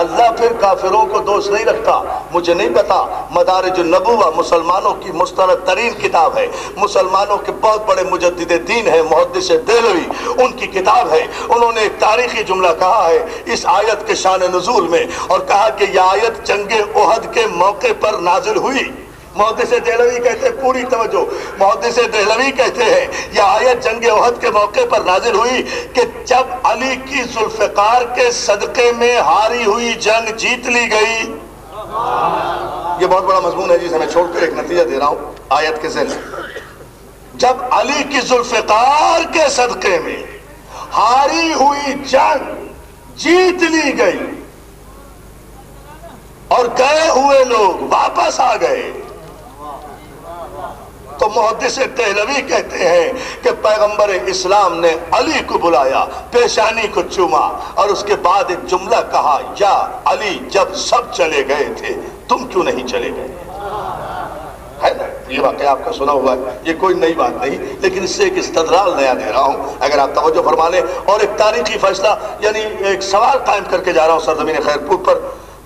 اللہ پھر کافروں کو دوست نہیں رکھتا۔ مجھے نہیں پتا، مدارج النبوہ مسلمانوں کی مستند ترین کتاب ہے، مسلمانوں کے بہت بڑے مجدد دین ہے محدث دہلوی، ان کی کتاب ہے، انہوں نے ایک تاریخی جملہ کہا ہے اس آیت کے شان نزول میں، اور کہا کہ یہ آیت جنگ احد کے موقع پر نازل ہوئی۔ محدث دہلوی کہتے ہیں، پوری توجہ، محدث دہلوی کہتے ہیں یہ آیت جنگ احد کے موقع پر نازل ہوئی کہ جب علی کی ذوالفقار کے صدقے میں ہاری ہوئی جنگ جیت لی گئی۔ یہ بہت بڑا مضمون ہے جسے میں چھوڑ کر ایک نتیجہ دے رہا ہوں آیت کے ذیل۔ جب علی کی ذوالفقار کے صدقے میں ہاری ہوئی جنگ جیت لی گئی اور گئے ہوئے لوگ واپس آ گئے، تو محدث دہلوی کہتے ہیں کہ پیغمبر اسلام نے علی کو بلایا، پیشانی کو چوما اور اس کے بعد ایک جملہ کہا، یا علی جب سب چلے گئے تھے تم کیوں نہیں چلے گئے؟ ہے نا، یہ واقعہ آپ کا سنا ہوا ہے، یہ کوئی نئی بات نہیں، لیکن اس سے ایک استدلال نیا دے رہا ہوں اگر آپ توجہ فرما لیں، اور ایک تاریخی فیصلہ یعنی ایک سوال قائم کر کے جا رہا ہوں سرزمین خیرپور پر،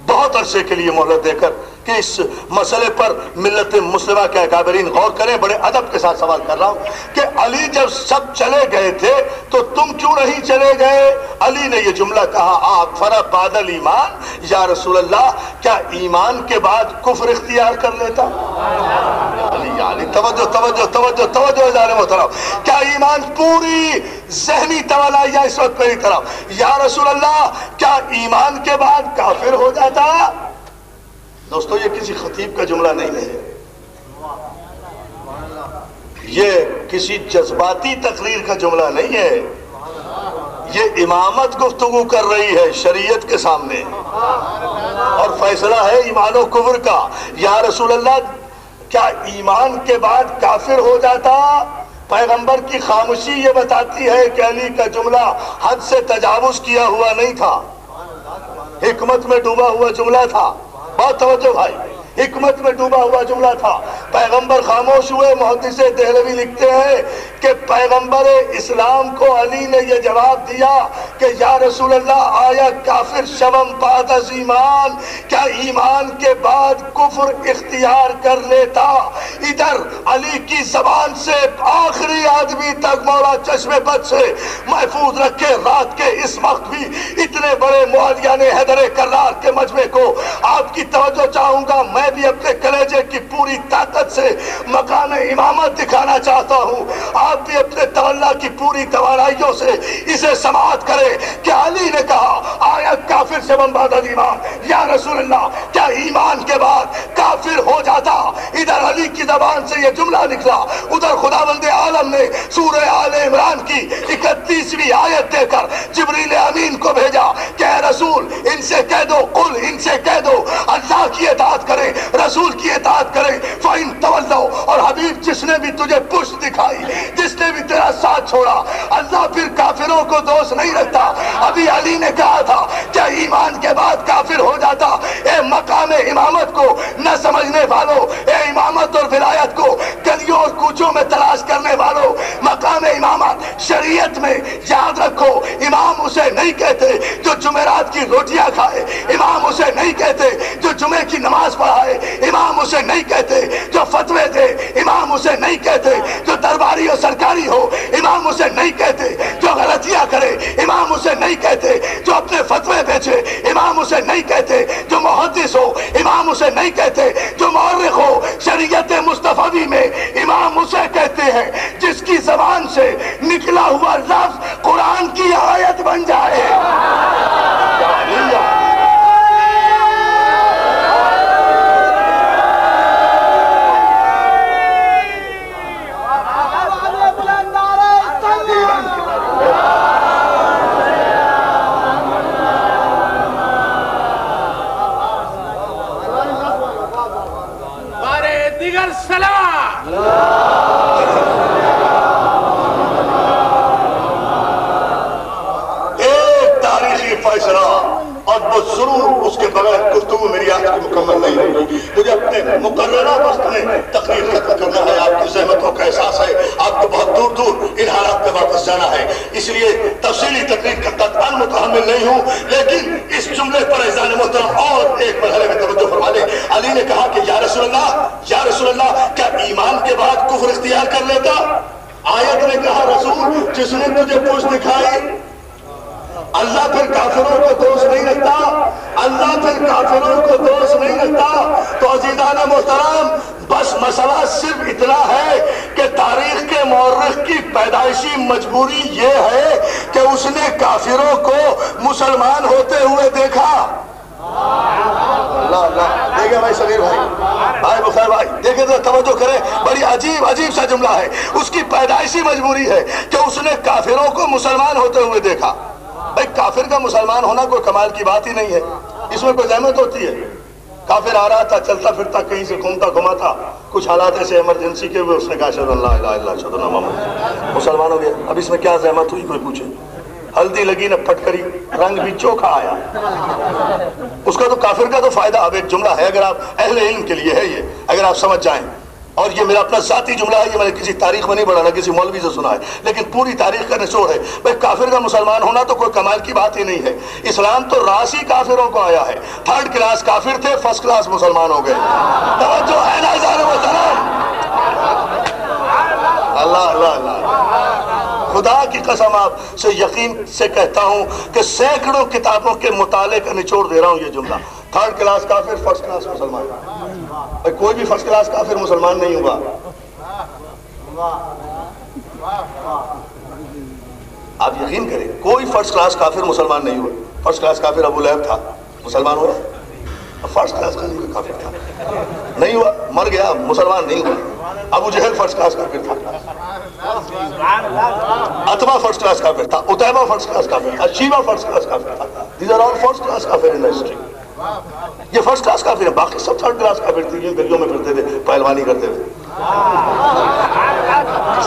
بہت عرصے کے لیے مہلت دے کر کہ اس مسئلے پر ملت مسلمہ کے اکابرین غور کریں۔ بڑے ادب کے ساتھ سوال کر رہا ہوں کہ علی جب سب چلے گئے تھے تو تم کیوں نہیں چلے گئے؟ علی نے یہ جملہ کہا، اکفر بعد الایمان، یا رسول اللہ کیا ایمان کے بعد کفر اختیار کر لیتا؟ علی توجہ توجہ توجہ توجہ ازار محترم، کیا ایمان پوری ذہنی توانائی اس وقت میری طرف، یا رسول اللہ کیا ایمان کے بعد کافر ہو جاتا؟ دوستو یہ کسی خطیب کا جملہ نہیں ہے، یہ کسی جذباتی تقریر کا جملہ نہیں ہے، یہ امامت گفتگو کر رہی ہے شریعت کے سامنے اور فیصلہ ہے ایمان و کفر کا۔ یا رسول اللہ کیا ایمان کے بعد کافر ہو جاتا؟ پیغمبر کی خاموشی یہ بتاتی ہے کہ علی کا جملہ حد سے تجاوز کیا ہوا نہیں تھا، حکمت میں ڈوبا ہوا جملہ تھا۔ بہت توجہ بھائی، حکمت میں ڈوبا ہوا جملہ تھا۔ پیغمبر خاموش ہوئے، محدث دہلوی لکھتے ہیں کہ پیغمبر اسلام کو علی نے یہ جواب دیا کہ یا رسول اللہ آیا کافر شوم بعد از ایمان، کیا ایمان کے بعد کفر اختیار کر لیتا؟ ادھر علی کی زبان سے آخری آدمی تک مولا چشم بد سے محفوظ رکھے، رات کے اس وقت بھی اتنے بڑے معادیان حیدر کرار کے مجمع کو آپ کی توجہ چاہوں گا، میں بھی اپنے کلیجے کی پوری طاقت سے مقام امامت دکھانا چاہتا ہوں، آپ بھی اپنے تولا کی پوری توانائیوں سے اسے سماعت کریں کہ علی نے کہا آیا کافر سے من بعد ایمان، یا رسول اللہ کیا ایمان کے بعد کافر ہو جاتا؟ ادھر علی کی زبان سے یہ جملہ نکلا، ادھر خداوند عالم نے سورہ آل عمران کی 31ویں آیت دے کر جبریل امین کو بھیجا کہ اے رسول ان سے کہہ دو، قل ان سے کہہ دو اللہ کی اطاعت کریں، رسول کی اطاعت کریں، فَإِن تَوَلَّوْا، اور حبیب جس نے بھی تجھے پشت دکھائی، جس نے بھی تیرا ساتھ چھوڑا، اللہ پھر کافروں کو دوست نہیں رکھتا۔ ابھی علی نے کہا تھا کیا ایمان کے بعد کافر ہو جاتا؟ اے مقام امامت کو نہ سمجھنے والوں، اے امامت اور ولایت کو گلیوں اور کوچوں میں تلاش کرنے والوں، مقام امامت شریعت میں یاد رکھو، امام اسے نہیں کہتے جو جمعرات کی روٹیاں کھائے، امام اسے نہیں کہتے جو جمعے کی نماز پڑھائے، امام اسے نہیں کہتے جو فتوے دے، امام اسے نہیں کہتے جو درباری اور سرکاری ہو، امام اسے نہیں کہتے جو غلطیاں کرے، امام اسے نہیں کہتے جو اپنے فتوے بیچے، امام اسے نہیں کہتے جو محدث ہو، امام اسے نہیں کہتے جو مورخ ہو۔ شریعت مصطفی میں امام اسے کہتے ہیں جس کی زبان سے نکلا ہوا لفظ قرآن کی آیت بن جائے۔
فیصلہ اور ضرور اس کے بغیر گفتگو میری آج کی مکمل نہیں ہوگی. مجھے اپنے مقررہ وقت میں تقریر ختم کرنا ہے. آپ کی زحمتوں کا احساس ہے, آپ کو بہت دور دور ان حالات میں واپس جانا ہے, اس لیے تفصیلی تقریر کا قطعاً متحمل نہیں ہوں. لیکن اس جملے پر اذان محترم اور ایک مرحلے میں توجہ فرما لیں. علی نے کہا کہ یا رسول اللہ کیا ایمان کے بعد کفر اختیار کر لیتا؟ آیت نے کہا رسول جس نے تجھے پوچھ دکھائی اللہ پھر کافروں کو دوست نہیں رکھتا, اللہ پھر کافروں کو دوست نہیں رکھتا. تو عزیزان محترم بس مسئلہ صرف اتنا ہے کہ تاریخ کے مورخ کی پیدائشی مجبوری یہ ہے کہ اس نے کافروں کو مسلمان ہوتے ہوئے دیکھا. اللہ اللہ دیکھیں بھائی سمیر بھائی بخیر بھائی دیکھیں تو توجہ کریں, بڑی عجیب سا جملہ ہے. اس کی پیدائشی مجبوری ہے کہ اس نے کافروں کو مسلمان ہوتے ہوئے دیکھا. بھائی کافر کا مسلمان ہونا کوئی کمال کی بات ہی نہیں ہے, اس میں کوئی زحمت ہوتی ہے. کافر آ رہا تھا, چلتا پھرتا کہیں سے گھومتا گھماتا, کچھ حالات ایسے ایمرجنسی کے ہوئے, اس نے کہا اشہد ان لا الہ الا اللہ اشہد ان محمد, مسلمان ہو گیا. اب اس میں کیا زحمت ہوئی کوئی پوچھے؟ ہلدی لگی نہ پھٹکری, رنگ بھی چوکھا آیا. اس کا تو کافر کا تو فائدہ. اب ایک جملہ ہے, اگر آپ اہل علم کے لیے ہے یہ, اگر آپ سمجھ جائیں, اور یہ میرا اپنا ذاتی جملہ ہے, یہ میں نے کسی تاریخ میں نہیں پڑھا, نہ کسی مولوی سے سنا ہے, لیکن پوری تاریخ کا نچوڑ ہے. بھائی کافر کا مسلمان ہونا تو کوئی کمال کی بات ہی نہیں ہے. اسلام تو راس ہی کافروں کو آیا ہے. 3rd کلاس کافر تھے, 1st کلاس مسلمان ہو گئے. توجہ ہے نا عزیزان محترم؟ اللہ اللہ اللہ, خدا کی قسم آپ سے یقین سے کہتا ہوں کہ سینکڑوں کتابوں کے مطالعے کا نچوڑ دے رہا ہوں یہ جملہ. 3rd کلاس کافر, 1st کلاس مسلمان. کوئی بھی 1st کلاس کافر مسلمان نہیں ہوا. آپ یقین کریں, کوئی 1st کلاس کافر مسلمان نہیں ہوا. 1st کلاس کافر ابو لہب تھا, مسلمان ہوا. 1st کلاس کافر تھا, نہیں ہوا, مر گیا, مسلمان نہیں ہوا. ابو جہل 1st کلاس کافر تھا, اتبا 1st کلاس کافر تھا, اتیبہ 1st کلاس کافر تھا, شیبہ 1st کلاس کافر تھا. These are all 1st class کافر in the history. یہ 1st کلاس کافر ہیں, باقی سب 3rd کلاس کافر تھے, یہ گلیوں میں پھرتے تھے, پہلوانی کرتے تھے.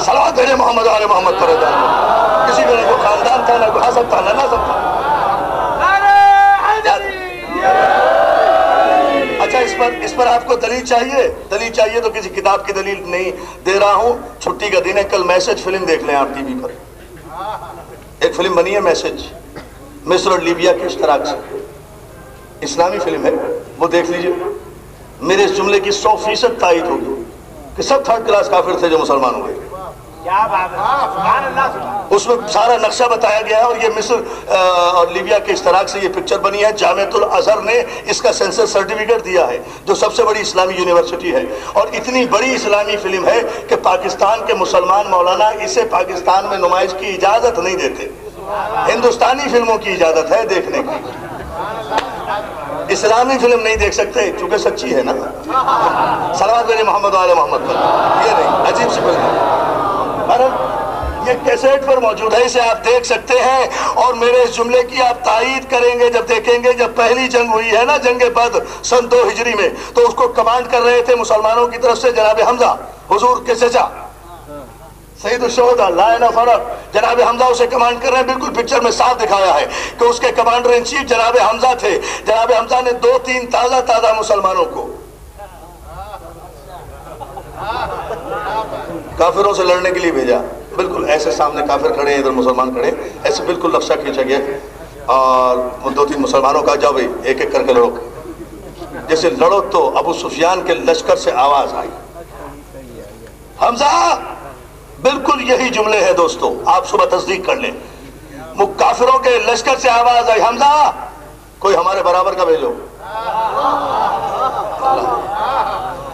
صلوات بھیجے محمد آل محمد پر. کسی کا نہ کوئی خاندان تھا, نہ کوئی حسب تھا, نہ نسب تھا. اچھا اس پر آپ کو دلیل چاہیے تو کسی کتاب کی دلیل نہیں دے رہا ہوں. چھٹی کا دن ہے, کل میسج فلم دیکھ لیں آپ ٹی وی پر. ایک فلم بنی ہے میسج, مصر اور لیبیا کے اشتراک سے, اسلامی فلم ہے, وہ دیکھ لیجئے. میرے اس جملے کی 100% تائید ہوگی کہ سب 3rd کلاس کافر تھے جو مسلمان ہوئے. اس میں سارا نقشہ بتایا گیا ہے, اور یہ مصر اور لیبیا کے اشتراک سے یہ پکچر بنی ہے. جامعۃ الازہر نے اس کا سینسر سرٹیفکیٹ دیا ہے, جو سب سے بڑی اسلامی یونیورسٹی ہے, اور اتنی بڑی اسلامی فلم ہے کہ پاکستان کے مسلمان مولانا اسے پاکستان میں نمائش کی اجازت نہیں دیتے. ہندوستانی فلموں کی اجازت ہے دیکھنے کی, اسلامی فلم نہیں دیکھ سکتے چونکہ سچی ہے نا. صلوات بھیجے محمد آل محمد پر. یہ نہیں, عجیب سی فلم. یہ کیسٹ پر موجود ہے, اسے آپ دیکھ سکتے ہیں. اور میرے اس جملے کی آپ تائید کریں گے جب دیکھیں گے, جب پہلی جنگ ہوئی ہے نا, جنگ بدر سن 2 ہجری میں, تو اس کو کمانڈ کر رہے تھے مسلمانوں کی طرف سے جناب حمزہ, حضور کے چچا, سید الشہداء لا الہ فرق. جناب حمزہ اسے کمانڈ کر رہے ہیں. بالکل پکچر میں صاف دکھایا ہے کہ اس کے کمانڈر ان چیف جناب حمزہ تھے. جناب حمزہ نے 2-3 تازہ مسلمانوں کو کافروں سے لڑنے کے لیے بھیجا. بالکل ایسے سامنے کافر کھڑے ہیں, ادھر مسلمان کھڑے, ایسے بالکل نقشہ کھینچا گیا, اور 2-3 مسلمانوں کا جاؤ ایک ایک کر کے لڑو. جیسے لڑو تو ابو سفیان کے لشکر سے آواز آئی, حمزہ. بالکل یہی جملے ہیں دوستو, آپ صبح تصدیق کر لیں. کافروں کے لشکر سے آواز آئی, حمزہ کوئی ہمارے برابر کا بھیجو.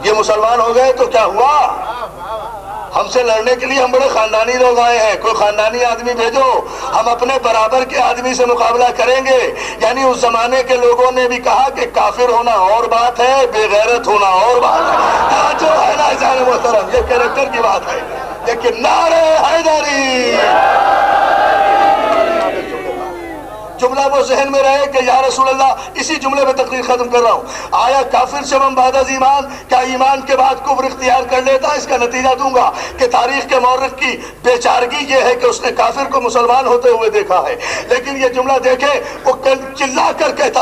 یہ مسلمان ہو گئے تو کیا ہوا؟ ہم سے لڑنے کے لیے ہم بڑے خاندانی لوگ آئے ہیں, کوئی خاندانی آدمی بھیجو, ہم اپنے برابر کے آدمی سے مقابلہ کریں گے. یعنی اس زمانے کے لوگوں نے بھی کہا کہ کافر ہونا اور بات ہے, بے غیرت ہونا اور بات ہے. جو ہے نا جان محترم, یہ کیریکٹر کی بات ہے. لیکن نعرہ حیدری,
جملہ وہ ذہن میں رہے کہ یا رسول اللہ اسی جملے میں تقریر ختم کر رہا ہوں، آیا کافر سے من بعد از ایمان، کیا ایمان کے بعد کفر اختیار کر لیتا؟ اس کا نتیجہ دوں گا کہ تاریخ کے مورخ کی بیچارگی یہ ہے کہ اس نے کافر کو مسلمان ہوتے ہوئے دیکھا ہے، لیکن یہ جملہ دیکھے وہ چلا کر کہتا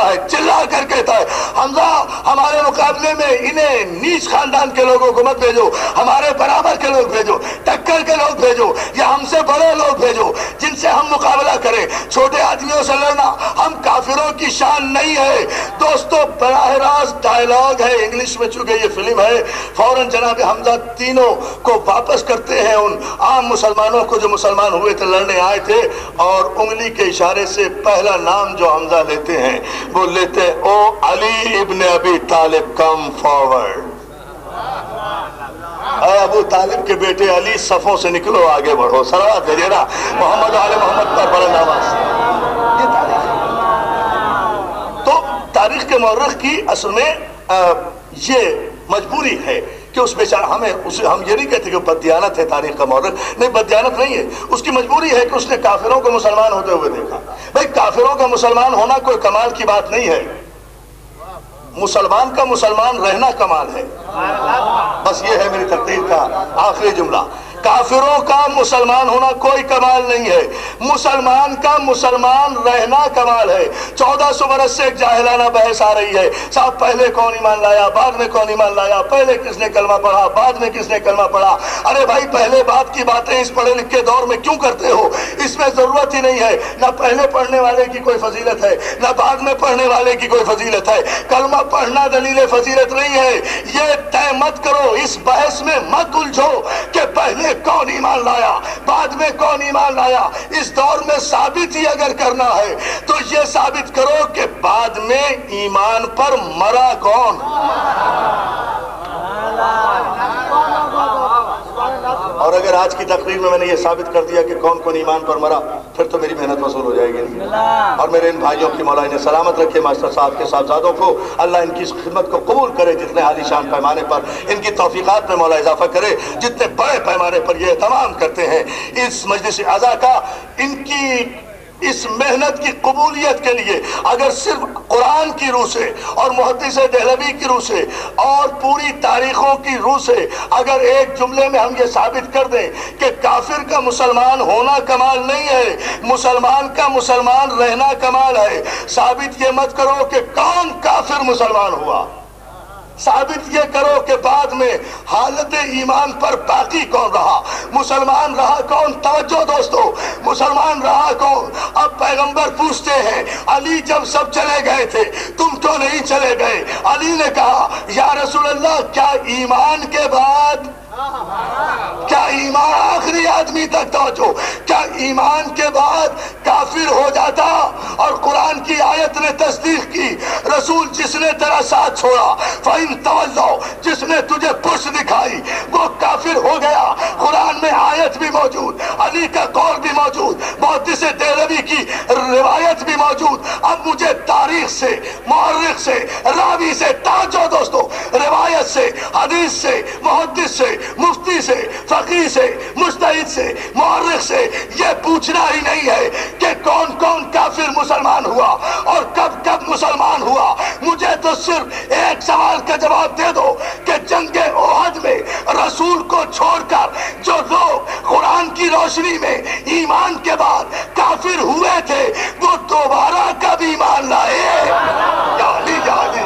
ہے حمزہ ہمارے مقابلے میں انہیں نیچ خاندان کے لوگوں کو مت بھیجو، ہمارے برابر کے لوگ بھیجو، ٹکر کے لوگ بھیجو، یا ہم سے بڑے لوگ بھیجو جن سے ہم مقابلہ کریں، چھوٹے آدمیوں سے لڑنا ہم کافروں کی شان نہیں ہے۔ دوستو براہ راست ڈائیلاگ ہے انگلش میں، چونکہ یہ فلم ہے، فوراً جناب حمزہ تینوں کو واپس کرتے ہیں ان عام مسلمانوں کو جو مسلمان ہوئے تھے، لڑنے آئے تھے، اور انگلی کے اشارے سے پہلا نام جو حمزہ لیتے ہیں وہ لیتے ہیں او علی ابن ابی طالب کم فارورڈ، اے ابو طالب کے بیٹے علی صفوں سے نکلو، آگے بڑھو، صلوات بھیجیے نا محمد آل محمد پر بلند آواز سے۔ یہ تاریخ ہے۔ تو تاریخ کے مورخ کی اصل میں یہ مجبوری ہے کہ اس بیچارہ ہم یہ نہیں کہتے کہ بددیانت ہے تاریخ کا مورخ، نہیں بددیانت نہیں ہے، اس کی مجبوری ہے کہ اس نے کافروں کو مسلمان ہوتے ہوئے دیکھا۔ بھائی کافروں کا مسلمان ہونا کوئی کمال کی بات نہیں ہے، مسلمان کا مسلمان رہنا کمال ہے۔ بس یہ ہے میری تقریر کا آخری جملہ، کافروں کا مسلمان ہونا کوئی کمال نہیں ہے، مسلمان کا مسلمان رہنا کمال ہے۔ 1400 برس سے ایک جاہلانہ بحث آ رہی ہے، صاحب پہلے کون ایمان لایا، بعد میں کون ایمان لایا، پہلے کس نے کلمہ پڑھا، بعد میں کس نے کلمہ پڑھا۔ ارے بھائی پہلے بات کی باتیں اس پڑھے لکھے دور میں کیوں کرتے ہو؟ اس میں ضرورت ہی نہیں ہے، نہ پہلے پڑھنے والے کی کوئی فضیلت ہے، نہ بعد میں پڑھنے والے کی کوئی فضیلت ہے۔ کلمہ پڑھنا دلیل فضیلت نہیں ہے، یہ طے مت کرو، اس بحث میں مت الجھو کہ پہلے کون ایمان لایا، بعد میں کون ایمان لایا۔ اس دور میں ثابت ہی اگر کرنا ہے تو یہ ثابت کرو کہ بعد میں ایمان پر مرا کون۔ اور اگر آج کی تقریر میں نے یہ ثابت کر دیا کہ کون کون ایمان پر مرا، پھر تو میری محنت وصول ہو جائے گی۔ اور میرے ان بھائیوں کی مولا انہیں سلامت رکھے، ماسٹر صاحب کے صاحبزادوں کو اللہ ان کی خدمت کو قبول کرے، جتنے عالی شان پیمانے پر ان کی توفیقات میں مولا اضافہ کرے، جتنے بڑے پیمانے پر یہ تمام کرتے ہیں اس مجلس اعزا کا، ان کی اس محنت کی قبولیت کے لیے اگر صرف قرآن کی روح سے اور محدث دہلوی کی روح سے اور پوری تاریخوں کی روح سے اگر ایک جملے میں ہم یہ ثابت کر دیں کہ کافر کا مسلمان ہونا کمال نہیں ہے، مسلمان کا مسلمان رہنا کمال ہے، ثابت یہ مت کرو کہ کون کافر مسلمان ہوا، ثابت یہ کرو کہ بعد میں حالت ایمان پر باقی کون رہا، مسلمان رہا کون۔ توجہ دوستو، مسلمان رہا کون؟ اب پیغمبر پوچھتے ہیں علی جب سب چلے گئے تھے تم تو نہیں چلے گئے، علی نے کہا یا رسول اللہ کیا ایمان کے بعد، کیا ایمان آخری آدمی تک توجہ، کیا ایمان کے بعد کافر ہو جاتا؟ اور قرآن کی آیت نے تصدیق کی، رسول جس نے تیرا ساتھ چھوڑا فَإِن تَوَلَّوْا، جس نے تجھے پشت دکھائی وہ کافر ہو گیا۔ قرآن میں آیت بھی موجود، علی کا قول بھی موجود، محدث دہلوی کی روایت بھی موجود۔ اب مجھے تاریخ سے، مورخ سے، راوی سے، توجہ دوستو، روایت سے، حدیث سے، محدث سے، مفتی سے، فقیہ سے، مجتہد سے، مورخ سے یہ پوچھنا ہی نہیں ہے کہ کون کون کافر مسلمان ہوا اور کب کب مسلمان ہوا۔ مجھے تو صرف ایک سوال کا جواب دے دو کہ جنگ احد میں رسول کو چھوڑ کر جو لوگ قرآن کی روشنی میں ایمان کے بعد کافر ہوئے تھے وہ دوبارہ کب ایمان لائے؟ یا علی یا علی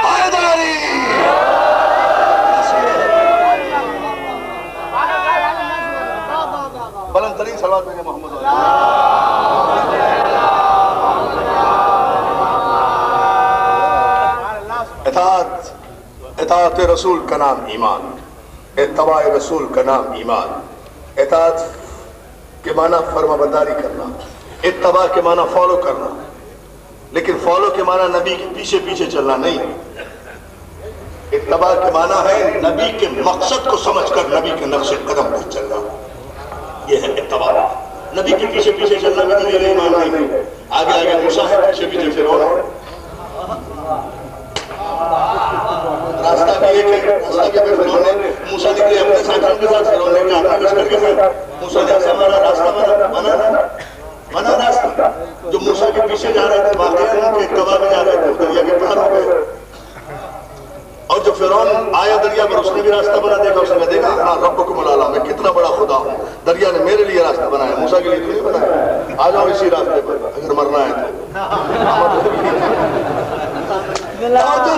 حیدری۔ بلند ترین صلوات میرے محمد اطاعت رسول کا نام ایمان، اتباع رسول کا نام ایمان۔ اطاعت کے معنی فرما برداری کرنا، اتباع کے معنی فالو کرنا، لیکن فالو کے معنی نبی کے پیچھے پیچھے چلنا نہیں۔ اتباع کے معنی ہے نبی کے مقصد کو سمجھ کر نبی کے نقش قدم پر چلنا، یہ ہے اتباع۔ نبی کے پیچھے پیچھے چلنا بھی تو یہ ایمان نہیں ہے۔ آگے آگے موسیٰ ہے، پیچھے پیچھے فرعون ہے، راستہ بھی ایک ہے، راستہ کے پہ فرعون نے موسیٰ نکلے اپنے ساتھوں کے ساتھ، فرعون نے کہا اپنے لشکر کے ساتھ، موسیٰ نے ایسا ہمارا راستہ بنا
بنا راستہ جو موسیٰ کے پیچھے جا رہے تھے واقعہ ان کے کعبہ میں جا رہے تھے دریا کے پار ہو گئے اور جو فرعون آیا دریا پر اس نے بھی راستہ بنا دیکھا اس نے کہا دیکھا ہاں ربکم الاعلیٰ میں کتنا بڑا خدا ہوں دریا نے میرے لیے راستہ بنایا موسیٰ کے لیے تو نہیں بنایا آ جاؤ اسی راستے پر اگر مرنا ہے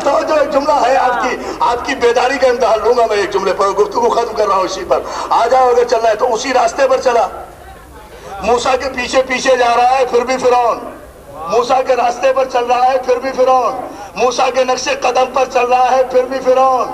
تو ایک جملہ ہے آپ کی بیداری کا امتحان لوں گا میں ایک جملے پر گفتگو ختم کر رہا ہوں اسی پر آ جاؤ اگر چلنا ہے تو اسی راستے پر چلا موسیٰ کے پیچھے پیچھے جا رہا ہے پھر بھی فرعون موسیٰ کے راستے پر چل رہا ہے پھر بھی فرعون موسیٰ کے نقش قدم پر چل رہا ہے پھر بھی فرعون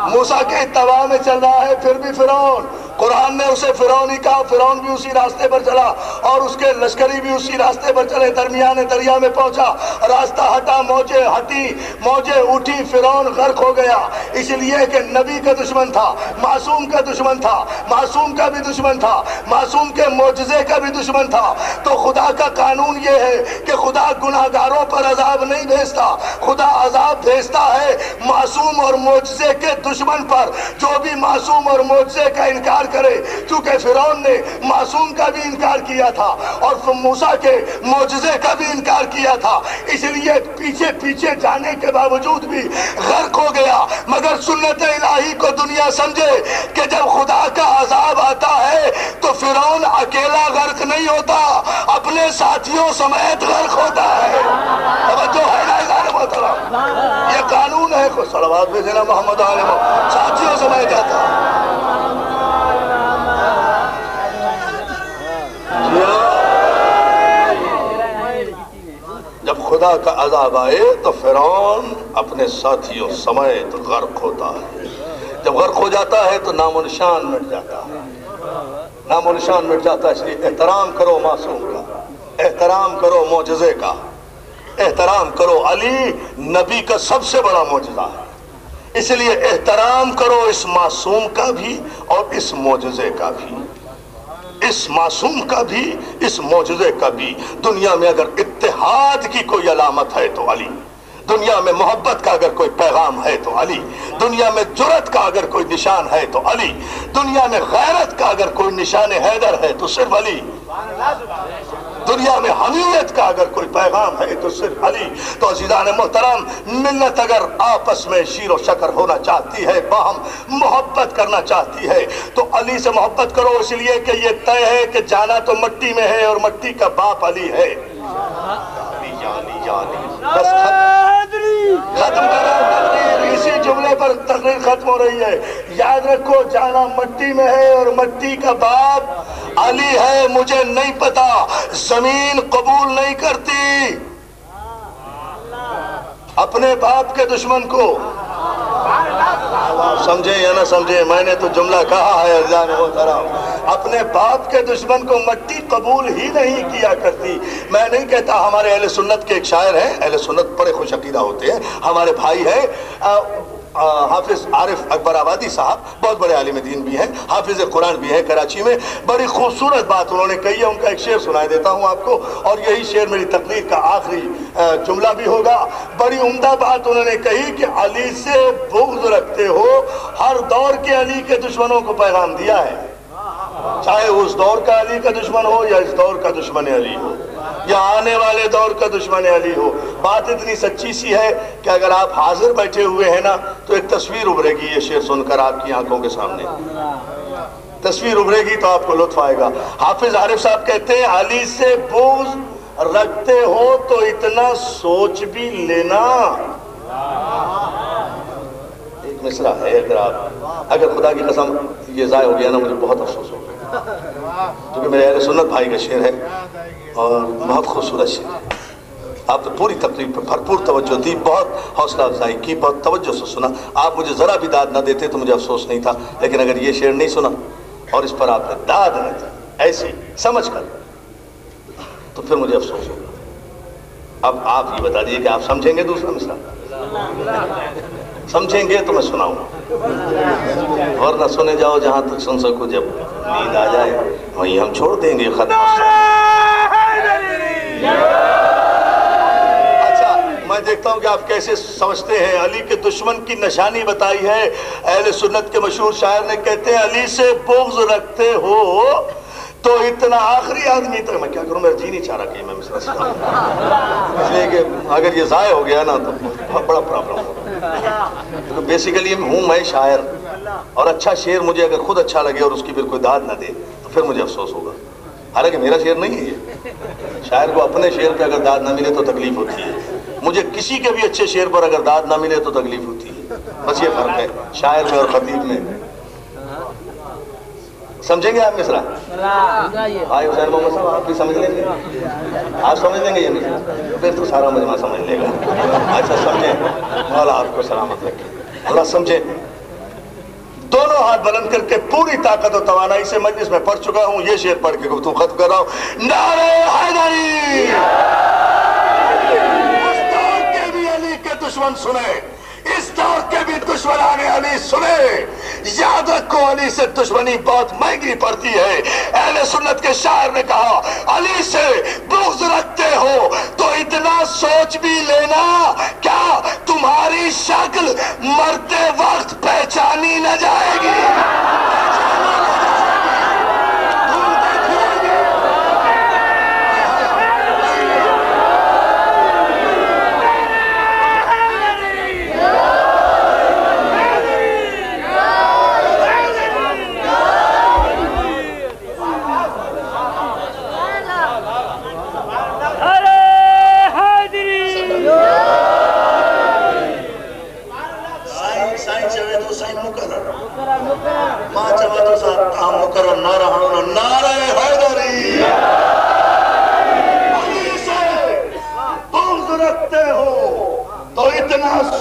موسیٰ کے اتباع میں چل رہا ہے پھر بھی فرعون قرآن نے اسے فرعون ہی کہا فرعون بھی اسی راستے پر چلا اور اس کے لشکری بھی اسی راستے پر چلے درمیان دریا میں پہنچا راستہ ہٹا موجیں ہٹی موجیں اٹھی فرعون غرق ہو گیا اس لیے کہ نبی کا دشمن تھا معصوم کا دشمن تھا معصوم کا بھی دشمن تھا معصوم کے معجزے کا بھی دشمن تھا تو خدا کا قانون یہ ہے کہ خدا گناہگاروں پر عذاب نہیں بھیجتا خدا عذاب بھیجتا ہے معصوم اور معجزے کے دشمن پر جو بھی معصوم اور معجزے کا انکار کرے چونکہ فرعون نے معصوم کا بھی انکار کیا تھا اور موسیٰ کے معجزے کا بھی انکار کیا تھا اس لیے پیچھے پیچھے جانے کے باوجود بھی غرق ہو گیا مگر سنت الہی کو دنیا سمجھے کہ جب خدا کا عذاب آتا ہے تو فرعون اکیلا غرق نہیں ہوتا اپنے ساتھیوں سمیت غرق ہوتا ہے توجہ ہے نا اعلان محترم یہ قانون ہے خود صلوات بھیجنا محمد عالم ساتھیوں سمیت جاتا ہے جب خدا کا عذاب آئے تو فرعون اپنے ساتھیوں سمیت غرق ہوتا ہے جب غرق ہو جاتا ہے تو نام و نشان مٹ جاتا ہے نام و نشان مٹ جاتا ہے اس لیے احترام کرو معصوم کا احترام کرو معجزے کا احترام کرو علی نبی کا سب سے بڑا معجزہ ہے اس لیے احترام کرو اس معصوم کا بھی اور اس معجزے کا بھی اس معصوم کا بھی اس معجزے کا بھی دنیا میں اگر اتحاد کی کوئی علامت ہے تو علی دنیا میں محبت کا اگر کوئی پیغام ہے تو علی دنیا میں جرأت کا اگر کوئی نشان ہے تو علی دنیا میں غیرت کا اگر کوئی نشان حیدر ہے تو صرف علی دنیا میں حمیت کا اگر کوئی پیغام ہے تو صرف علی تو عزیزان محترم ملت اگر آپس میں شیر و شکر ہونا چاہتی ہے باہم محبت کرنا چاہتی ہے تو علی سے محبت کرو اس لیے کہ یہ طے ہے کہ جانا تو مٹی میں ہے اور مٹی کا باپ علی ہے بس ختم کرو اسی جملے پر تقریر ختم ہو رہی ہے یاد رکھو جانا مٹی میں ہے اور مٹی کا باپ علی ہے مجھے نہیں پتا زمین قبول نہیں کرتی اپنے باپ کے دشمن کو سمجھے یا نہ سمجھے میں نے تو جملہ کہا ہے عزیزان محترم اپنے باپ کے دشمن کو مٹی قبول ہی نہیں کیا کرتی میں نہیں کہتا ہمارے اہل سنت کے ایک شاعر ہیں اہل سنت بڑے خوش عقیدہ ہوتے ہیں ہمارے بھائی ہیں حافظ عارف اکبر آبادی صاحب بہت بڑے عالم دین بھی ہیں حافظ قرآن بھی ہیں کراچی میں بڑی خوبصورت بات انہوں نے کہی ہے ان کا ایک شعر سنائے دیتا ہوں آپ کو اور یہی شعر میری تقریر کا آخری جملہ بھی ہوگا بڑی عمدہ بات انہوں نے کہی کہ علی سے بغض رکھتے ہو ہر دور کے علی کے دشمنوں کو پیغام دیا ہے چاہے اس دور کا علی کا دشمن ہو یا اس دور کا دشمن علی ہو یا آنے والے دور کا دشمن علی ہو بات اتنی سچی سی ہے کہ اگر آپ حاضر بیٹھے ہوئے ہیں نا تو ایک تصویر ابھرے گی یہ شعر سن کر آپ کی آنکھوں کے سامنے تصویر ابھرے گی تو آپ کو لطف آئے گا حافظ عارف صاحب کہتے ہیں علی سے بغض رکھتے ہو تو اتنا سوچ بھی لینا ایک مصرع ہے اگر خدا کی قسم یہ ضائع ہو گیا نا مجھے بہت افسوس ہو گیا کیونکہ میرے اہل سنت بھائی کا شعر ہے اور بہت خوبصورت شعر ہے آپ نے پوری تقریب پر بھرپور توجہ دی بہت حوصلہ افزائی کی بہت توجہ سے سنا آپ مجھے ذرا بھی داد نہ دیتے تو مجھے افسوس نہیں تھا لیکن اگر یہ شعر نہیں سنا اور اس پر آپ نے داد نہ دی ایسی سمجھ کر تو پھر مجھے افسوس ہوگا اب آپ یہ بتا دیجیے کہ آپ سمجھیں گے دوسرا مصرع سمجھیں گے تو میں سناؤں اور نہ سنے جاؤ جہاں تک سن سکو جب نیند آ جائے وہیں ہم چھوڑ دیں گے ختم اچھا میں دیکھتا ہوں کہ آپ کیسے سمجھتے ہیں علی کے دشمن کی نشانی بتائی ہے اہل سنت کے مشہور شاعر نے کہتے ہیں علی سے بغض رکھتے ہو
تو اتنا آخری آدمی تک میں کیا کروں، میرا جی نہیں چاہ رہا کہ میں مصرع سناؤں، اس لیے کہ اگر یہ ضائع ہو گیا نا تو بہت بڑا پرابلم ہوگا۔ بیسیکلی میں شاعر، اور اچھا شعر مجھے اگر خود اچھا لگے اور اس کی پھر کوئی داد نہ دے تو پھر مجھے افسوس ہوگا۔ حالانکہ میرا شعر نہیں ہے یہ، شاعر کو اپنے شعر پہ اگر داد نہ ملے تو تکلیف ہوتی ہے، مجھے کسی کے بھی اچھے شعر پر اگر داد نہ ملے تو تکلیف ہوتی ہے، بس یہ فرق ہے شاعر میں اور خطیب میں۔ سمجھیں گے آپ مصرع؟ آئے حسین محمد صاحب آپ بھی سمجھ لیں گے، آپ سمجھ لیں گے یہ مصرع؟ پھر تو سارا مجمع سمجھ لے گا۔ اچھا سمجھیں، مولا آپ کو سلامت رکھے، اللہ سمجھیں۔ دونوں ہاتھ بلند کر کے پوری طاقت و توانائی سے مجلس میں پڑھ چکا ہوں، یہ شعر پڑھ کے گفتگو ختم کر رہا ہوں۔ نعرہ حیدری! اس دور کے بھی علی کے دشمن سنے، اس دور کے بھی دشمنان علی سنے، یاد رکھو علی سے دشمنی بہت مہنگی پڑتی ہے۔ اہل سنت کے شاعر نے کہا علی سے بغض رکھتے ہو تو اتنا سوچ بھی لینا، کیا تمہاری شکل مرتے وقت پہچانی نہ جائے گی؟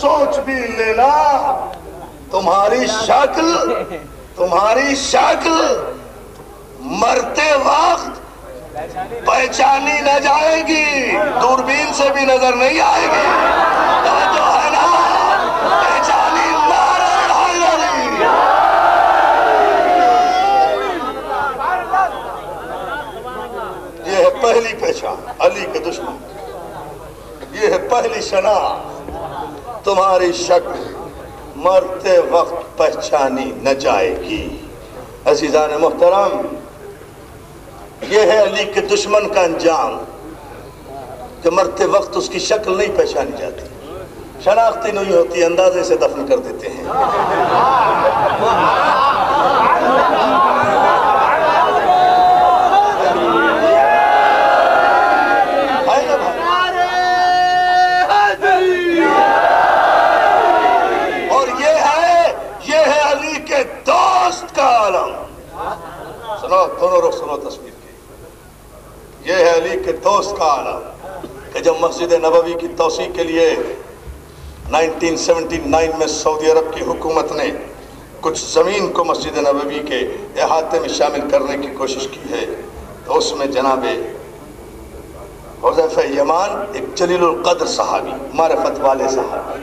سوچ بھی لینا تمہاری شکل مرتے وقت پہچانی نہ جائے گی، دوربین سے بھی نظر نہیں آئے گی، توجہ ہے نا؟ پہچانی نعرہ حیدری! یہ ہے پہلی پہچان علی کے دشمن، یہ ہے پہلی شناخت، تمہاری شکل مرتے وقت پہچانی نہ جائے گی۔ عزیزان محترم، یہ ہے علی کے دشمن کا انجام کہ مرتے وقت اس کی شکل نہیں پہچانی جاتی، شناختی نہیں ہوتی، اندازے سے دفن کر دیتے ہیں۔ دونوں رخ سنو تصویر کی، یہ ہے علی کے دوست کا عالم کہ جب مسجد نبوی کی توسیع کے لیے 1979 میں سعودی عرب کی حکومت نے کچھ زمین کو مسجد نبوی کے احاطے میں شامل کرنے کی کوشش کی ہے تو اس میں جناب حذیفہ یمان، ایک جلیل القدر صحابی، معرفت والے صحابی،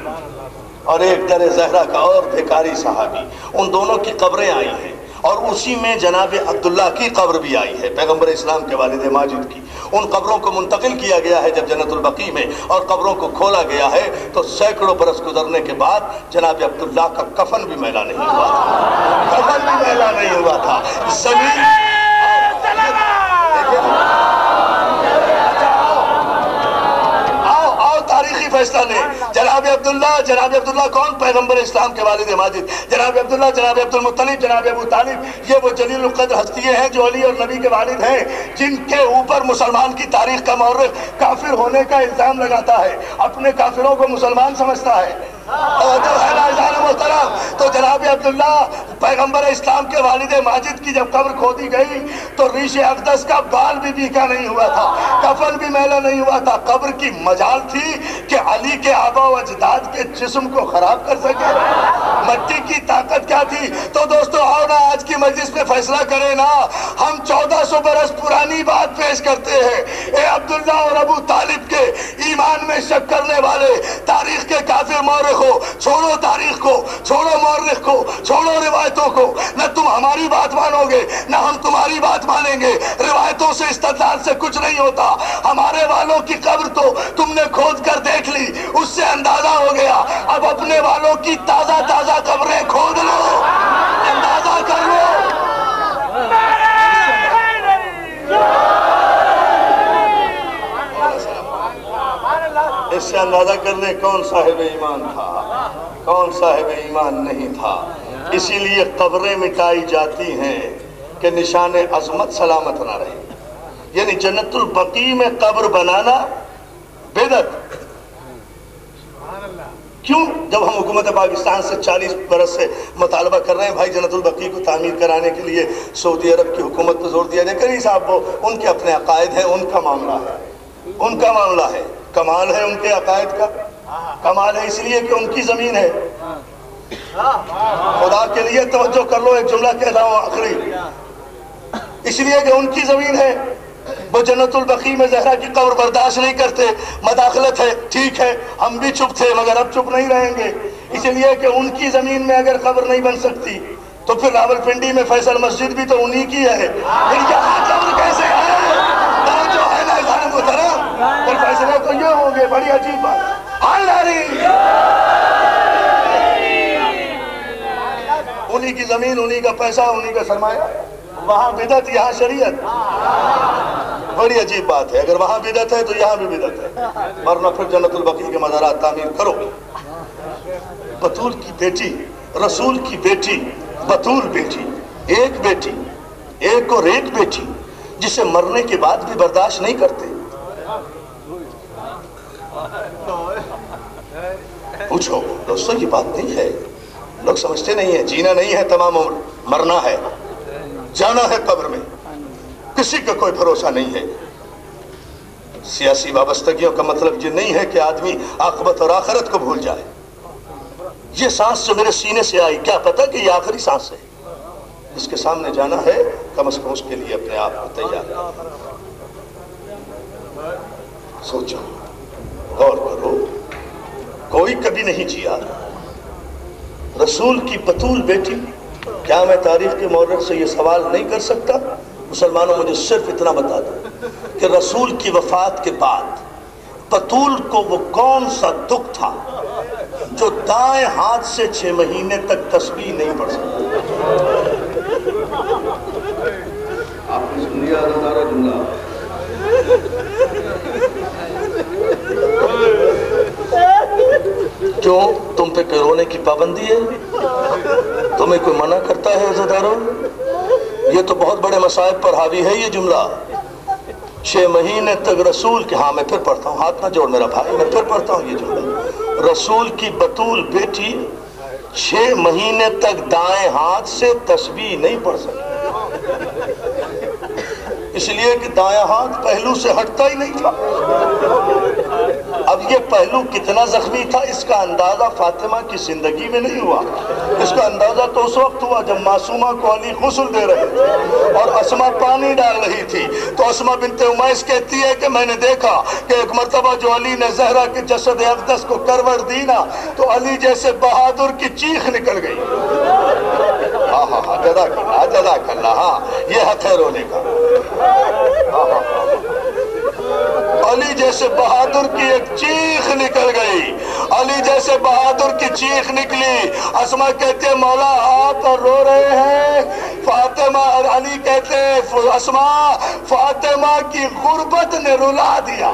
اور ایک در زہرہ کا اور بھیکاری صحابی، ان دونوں کی قبریں آئی ہیں، اور اسی میں جناب عبداللہ کی قبر بھی آئی ہے، پیغمبر اسلام کے والد ماجد کی۔ ان قبروں کو منتقل کیا گیا ہے جب جنت البقیع میں، اور قبروں کو کھولا گیا ہے تو سینکڑوں برس گزرنے کے بعد جناب عبداللہ کا کفن بھی میلا نہیں ہوا تھا، کفن بھی میلا نہیں ہوا تھا۔ زمین تاریخی فیصلہ لیں، جناب عبداللہ کون؟ پیغمبر اسلام کے والد ماجد، جناب عبداللہ، جناب عبد المطلب، جناب ابو طالب، یہ وہ جلیل القدر ہستیاں ہیں جو علی اور نبی کے والد ہیں، جن کے اوپر مسلمان کی تاریخ کا مورخ کافر ہونے کا الزام لگاتا ہے، اپنے کافروں کو مسلمان سمجھتا ہے۔ تو جناب عبداللہ پیغمبر اسلام کے والد ماجد کی جب قبر کھودی گئی تو ریش اقدس کا بال بھی بیکا نہیں ہوا تھا، کفن بھی میلا نہیں ہوا تھا۔ قبر کی مجال تھی کہ علی کے آبا و اجداد کے جسم کو خراب کر سکے، مٹی کی طاقت کیا تھی؟ تو دوستو آؤ نا آج کی مجلس میں فیصلہ کریں نا، ہم 1400 برس پرانی بات پیش کرتے ہیں۔ اے عبداللہ اور ابو طالب کے ایمان میں شک کرنے والے، تاریخ کے کافر مورخ کو چھوڑو، تاریخ کو چھوڑو، مورخ کو چھوڑو، روایتوں کو، نہ تم ہماری بات مانو گے نہ ہم تمہاری بات مانیں گے۔ روایتوں سے استدلال سے کچھ نہیں ہوتا، ہمارے والوں کی قبر تو تم نے کھود کر دیکھ لی، اس سے اندازہ ہو گیا، اب اپنے والوں کی تازہ تازہ قبریں کھود لو، اندازہ کر لو۔ اس سے اندازہ کر لیں کون صاحب ایمان تھا، کون صاحب ایمان نہیں تھا۔ اسی لیے قبریں مٹائی جاتی ہیں کہ نشان عظمت سلامت نہ رہے۔ یعنی جنت البقیع میں قبر بنانا بدعت۔ کیوں؟ جب ہم حکومت پاکستان سے 40 برس سے مطالبہ کر رہے ہیں بھائی جنت البقیع کو تعمیر کرانے کے لیے سعودی عرب کی حکومت پر زور دیا جائے، کری صاحب وہ ان کے اپنے عقائد ہیں، ان کا معاملہ ہے، ان کا معاملہ ہے۔ کمال ہے ان کے عقائد کا، کمال ہے اس لیے کہ ان کی زمین ہے۔ خدا کے لیے توجہ کر لو، ایک جملہ کہہ رہا ہوں آخری، اس لیے کہ ان کی زمین ہے۔ وہ جنت البقیع میں زہرا کی قبر برداشت نہیں کرتے، مداخلت ہے، ٹھیک ہے، ہم بھی چپ تھے مگر اب چپ نہیں رہیں گے، اس لیے کہ ان کی زمین میں اگر قبر نہیں بن سکتی تو پھر راولپنڈی میں فیصل مسجد بھی تو انہی کی ہے، پھر یہاں قبر کیسے ہے؟ جو ہے نا خان محترم، پھر فیصلے تو یہ ہوں گے، بڑی عجیب بات۔ انہی کی زمین، انہی کا پیسہ، انہی کا سرمایہ، وہاں بدعت یہاں شریعت، بڑی عجیب بات ہے۔ اگر وہاں بدعت ہے تو یہاں بھی بدعت ہے، ورنہ پھر جنت البقیع کے مزارات تعمیر کرو۔ بطول کی بیٹی، رسول کی بیٹی، بطول بیٹی، ایک بیٹی، ایک اور ایک بیٹی جسے مرنے کے بعد بھی برداشت نہیں کرتے۔ پوچھو دوستوں، یہ بات نہیں ہے، لوگ سمجھتے نہیں ہیں، جینا نہیں ہے تمام عمر، مرنا ہے، جانا ہے قبر میں، کسی کا کوئی بھروسہ نہیں ہے۔ سیاسی وابستگیوں کا مطلب یہ نہیں ہے کہ آدمی عاقبت اور آخرت کو بھول جائے۔ یہ سانس جو میرے سینے سے آئی، کیا پتہ کہ یہ آخری سانس ہے؟ اس کے سامنے جانا ہے، کم از کم اس کے لیے اپنے آپ کو تیار کرو۔ سوچو، غور کرو، کوئی کبھی نہیں جیا، رسول کی بطول بیٹی۔ کیا میں تاریخ کے مورخ سے یہ سوال نہیں کر سکتا؟ مسلمانوں مجھے صرف اتنا بتا دو کہ رسول کی وفات کے بعد بطول کو وہ کون سا دکھ تھا جو دائیں ہاتھ سے 6 مہینے تک تسبیح نہیں پڑھ سکتا؟
آپ نے سن لیا ہزارہ جملہ؟
کیوں؟ تم پہ رونے کی پابندی ہے؟ تمہیں کوئی منع کرتا ہے عزادارو؟ یہ تو بہت بڑے مصائب پر حاوی ہے یہ جملہ۔ 6 مہینے تک رسول کے، ہاں میں پھر پڑھتا ہوں، ہاتھ نہ جوڑ میرا بھائی، میں پھر پڑھتا ہوں یہ جملہ۔ رسول کی بطول بیٹی 6 مہینے تک دائیں ہاتھ سے تسبیح نہیں پڑھ سکتی، اس لیے کہ دائیں ہاتھ پہلو سے ہٹتا ہی نہیں تھا۔ اب یہ پہلو کتنا زخمی تھا اس کا اندازہ فاطمہ کی زندگی میں نہیں ہوا، اس کا اندازہ تو اس وقت ہوا جب معصومہ کو علی غسل دے رہے تھے اور اسما پانی ڈال رہی تھی، تو اسما بنت امیس کہتی ہے کہ میں نے دیکھا کہ ایک مرتبہ جو علی نے زہرا کے جسد اقدس کو کروٹ دی نا، تو علی جیسے بہادر کی چیخ نکل گئی۔ ہاں ہاں ہاں، جزاک اللہ، ہاں یہ حق ہے رونے کا۔ علی جیسے بہادر کی ایک چیخ نکل گئی، علی جیسے بہادر کی چیخ نکلی۔ اسما کہتے ہیں مولا آپ رو رہے ہیں، فاطمہ، علی کہتے ہیں اسما فاطمہ کی غربت نے رلا دیا۔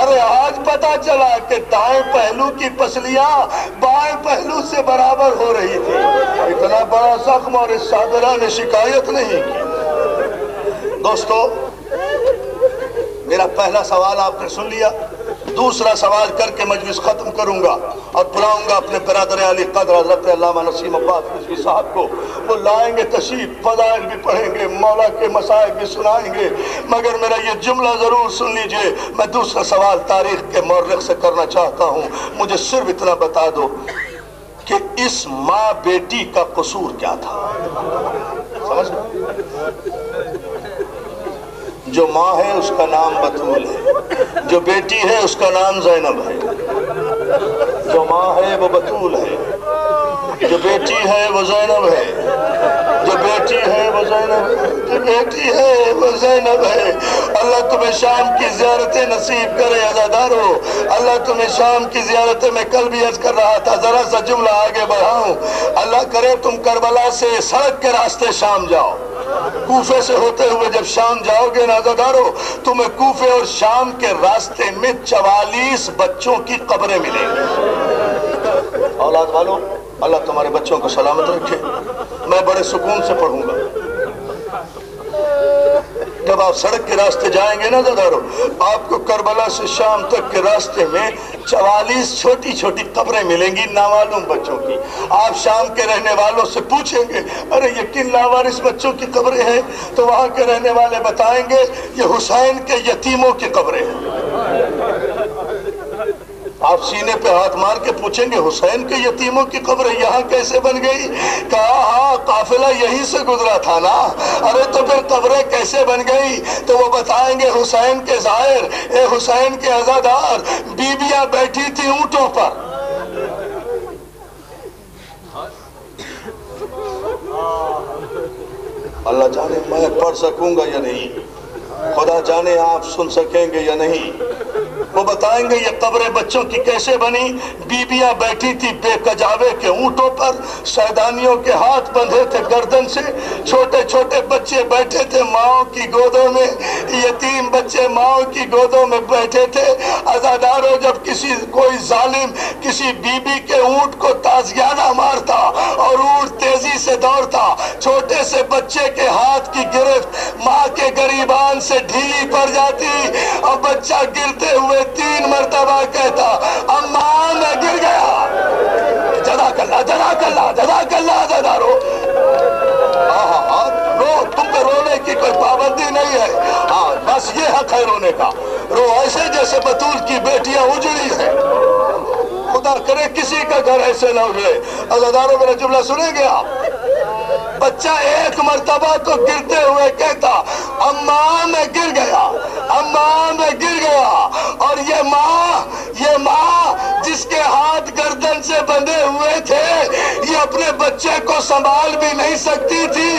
ارے آج پتا چلا کہ دائیں پہلو کی پسلیاں بائیں پہلو سے برابر ہو رہی تھی۔ اتنا بڑا زخم اور اس صابرہ نے شکایت نہیں کی۔ دوستو، میرا پہلا سوال آپ نے سن لیا، دوسرا سوال کر کے مجلس ختم کروں گا اور بلاؤں گا اپنے برادر علی قدر حضرت علامہ نسیم عباس رضوی صاحب کو، وہ لائیں گے تشریف، فضائل بھی پڑھیں گے، مولا کے مسائل بھی سنائیں گے۔ مگر میرا یہ جملہ ضرور سن لیجئے، میں دوسرا سوال تاریخ کے مورخ سے کرنا چاہتا ہوں، مجھے صرف اتنا بتا دو کہ اس ماں بیٹی کا قصور کیا تھا؟ سمجھ جو ماں ہے اس کا نام بطول ہے، جو بیٹی ہے اس کا نام زینب ہے، جو ماں ہے وہ بطول ہے، جو بیٹی ہے وہ زینب ہے، جو بیٹی ہے وہ زینب کی بیٹی ہے، وہ زینب ہے۔ اللہ تمہیں شام کی زیارتیں نصیب کرے عزادارو، اللہ تمہیں شام کی زیارتیں، میں کل بھی عرض کر رہا تھا، ذرا سا جملہ آگے بڑھاؤں، اللہ کرے تم کربلا سے سڑک کے راستے شام جاؤ، کوفے سے ہوتے ہوئے جب شام جاؤ گے نا عزادارو، تمہیں کوفے اور شام کے راستے میں 44 بچوں کی قبریں ملیں گی۔ اولاد والوں، اللہ تمہارے بچوں کو سلامت رکھے۔ میں بڑے سکون سے پڑھوں گا۔ جب آپ سڑک کے راستے جائیں گے نا عزادارو، آپ کو کربلا سے شام تک کے راستے میں 44 چھوٹی چھوٹی قبریں ملیں گی نامعلوم بچوں کی۔ آپ شام کے رہنے والوں سے پوچھیں گے ارے یہ کن لاوارث بچوں کی قبریں ہیں، تو وہاں کے رہنے والے بتائیں گے یہ حسین کے یتیموں کی قبریں ہیں۔ آپ سینے پہ ہاتھ مار کے پوچھیں گے حسین کے یتیموں کی قبر یہاں کیسے بن گئی؟ کہا ہاں قافلہ یہیں سے گزرا تھا نا۔ ارے تو پھر قبریں کیسے بن گئی؟ تو وہ بتائیں گے حسین کے ظاہر، اے حسین کے عزادار، بیویاں بیٹھی تھی اونٹوں پر۔ اللہ جانے میں پڑھ سکوں گا یا نہیں، خدا جانے آپ سن سکیں گے یا نہیں۔ وہ بتائیں گے یہ قبریں بچوں کی کیسے بنی؟ بیویاں بیٹھی تھی بے کجاوے کے اونٹوں پر، سیدانیوں کے ہاتھ بندھے تھے گردن سے، چھوٹے چھوٹے بچے بیٹھے تھے ماؤں کی گودوں میں، یتیم بچے ماؤں کی گودوں میں بیٹھے تھے۔ عزاداروں جب کوئی ظالم کسی بیوی کے اونٹ کو تازیانہ مارتا اور اونٹ تیزی سے دوڑتا، چھوٹے سے بچے کے ہاتھ کی گرفت ماں کے گریبان سے ڈھیلی پڑ جاتی اور بچہ گرتے ہوئے 3 مرتبہ کہتا اماں میں گر گیا۔ جزاک اللہ جزاک اللہ جزاک اللہ عزادارو۔ رو، تم پہ رونے کی کوئی پابندی نہیں ہے، ہاں بس یہ حق ہے رونے کا، رو ایسے جیسے بطول کی بیٹیاں اجڑی ہیں۔ خدا کرے کسی کا گھر ایسے نہ اجڑے۔ عزادارو میرا جملہ سنیں گے آپ؟ بچہ 1 مرتبہ تو گرتے ہوئے کہتا اماں میں گر گیا، اماں میں گر گیا۔ اور یہ ماں جس کے ہاتھ گردن سے بندھے ہوئے تھے، یہ اپنے بچے کو سنبھال بھی نہیں سکتی تھی۔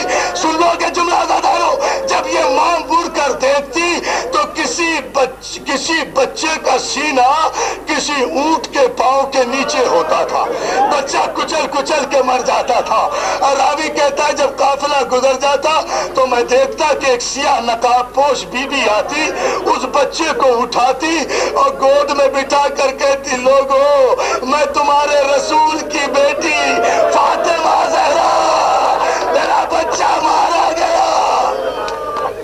سن لو کہ جملہ عزادارو، جب یہ ماں مڑ کر دیکھتی تو کسی بچے کا سینہ کسی اونٹ کے پاؤں کے نیچے ہوتا تھا، بچہ کچل کچل کے مر جاتا تھا۔ اور راوی کہتا ہے جب قافلہ گزر جاتا تو میں دیکھتا کہ ایک سیاہ نقاب پوش بی بی آتی، اس بچے کو اٹھاتی اور گود میں بٹھا کر کہتی لوگو میں تمہارے رسول کی بیٹی فاطمہ زہرا، میرا بچہ مارا گیا۔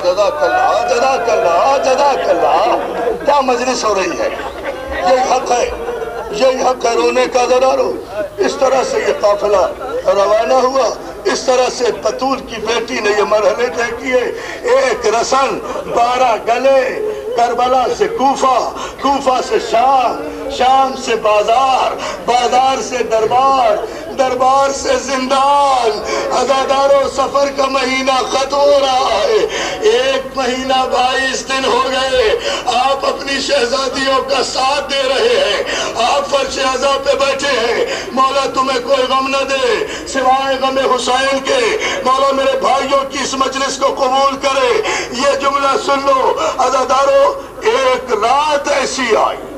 جزاک اللہ جزاک اللہ جزاک اللہ۔ کیا مجلس ہو رہی ہے؟ یہی حق ہے، یہی حق ہے رونے کا عزادارو۔ اس طرح سے یہ قافلہ روانہ ہوا، اس طرح سے بطول کی بیٹی نے یہ مرحلے طے کیے۔ 1 رسن 12 گلے، کربلا سے کوفہ، کوفہ سے شام، شام سے بازار، بازار سے دربار، دربار سے زندان۔ عزاداروں سفر کا مہینہ ختم ہو رہا ہے، 1 مہینہ 22 دن ہو گئے۔ آپ اپنی شہزادیوں کا ساتھ دے رہے ہیں، آپ فرش عزا پہ بیٹھے ہیں۔ مولا تمہیں کوئی غم نہ دے سوائے غم حسین کے۔ مولا میرے بھائیوں کی اس مجلس کو قبول کرے۔ یہ جملہ سن لو عزاداروں، ایک رات ایسی آئی،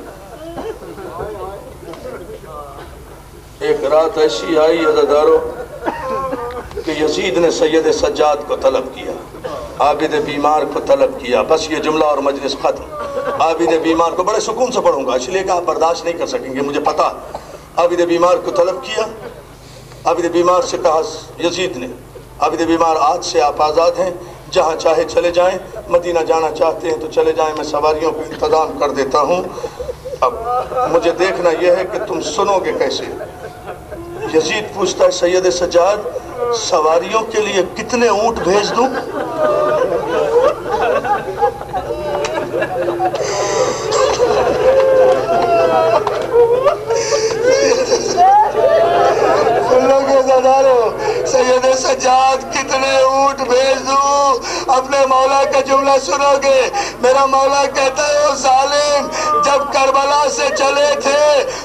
ایک رات ایسی آئی عزاداروں کہ یزید نے سید سجاد کو طلب کیا، عابد بیمار کو طلب کیا۔ بس یہ جملہ اور مجلس ختم۔ عابد بیمار کو بڑے سکون سے پڑھوں گا اس لیے کہ آپ برداشت نہیں کر سکیں گے، مجھے پتا۔ عابد بیمار کو طلب کیا، عابد بیمار سے کہا یزید نے عابد بیمار آج سے آپ آزاد ہیں، جہاں چاہے چلے جائیں، مدینہ جانا چاہتے ہیں تو چلے جائیں، میں سواریوں کو انتظام کر دیتا ہوں۔ اب مجھے دیکھنا یہ ہے کہ تم سنو گے کیسے۔ یزید پوچھتا ہے سید سجاد سواریوں کے لیے کتنے اونٹ بھیج دوں؟ سید سجاد کتنے اونٹ بھیج دوں؟ اپنے مولا کا جملہ سنو گے۔ میرا مولا کہتا ہے او ظالم، جب کربلا سے چلے تھے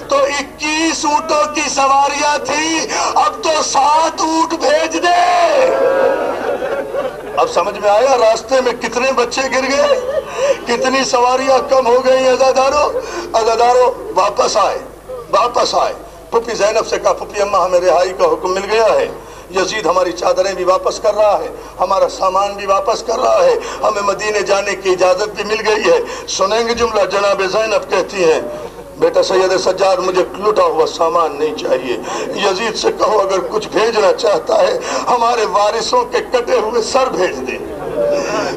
تو 21 اونٹوں کی سواریاں تھی، اب تو 7 اونٹ بھیج دے۔ اب سمجھ میں آیا راستے میں کتنے بچے گر گئے، کتنی سواریاں کم ہو گئی۔ عزادارو واپس آئے۔ پھپھی زینب سے کہا پھپھی اماں ہمیں رہائی کا حکم مل گیا ہے، یزید ہماری چادریں بھی واپس کر رہا ہے، ہمارا سامان بھی واپس کر رہا ہے، ہمیں مدینے جانے کی اجازت بھی مل گئی ہے۔ سنیں گے جملہ، جناب زینب کہتی ہیں بیٹا سید سجاد مجھے لٹا ہوا سامان نہیں چاہیے، یزید سے کہو اگر کچھ بھیجنا چاہتا ہے ہمارے وارثوں کے کٹے ہوئے سر بھیج دے،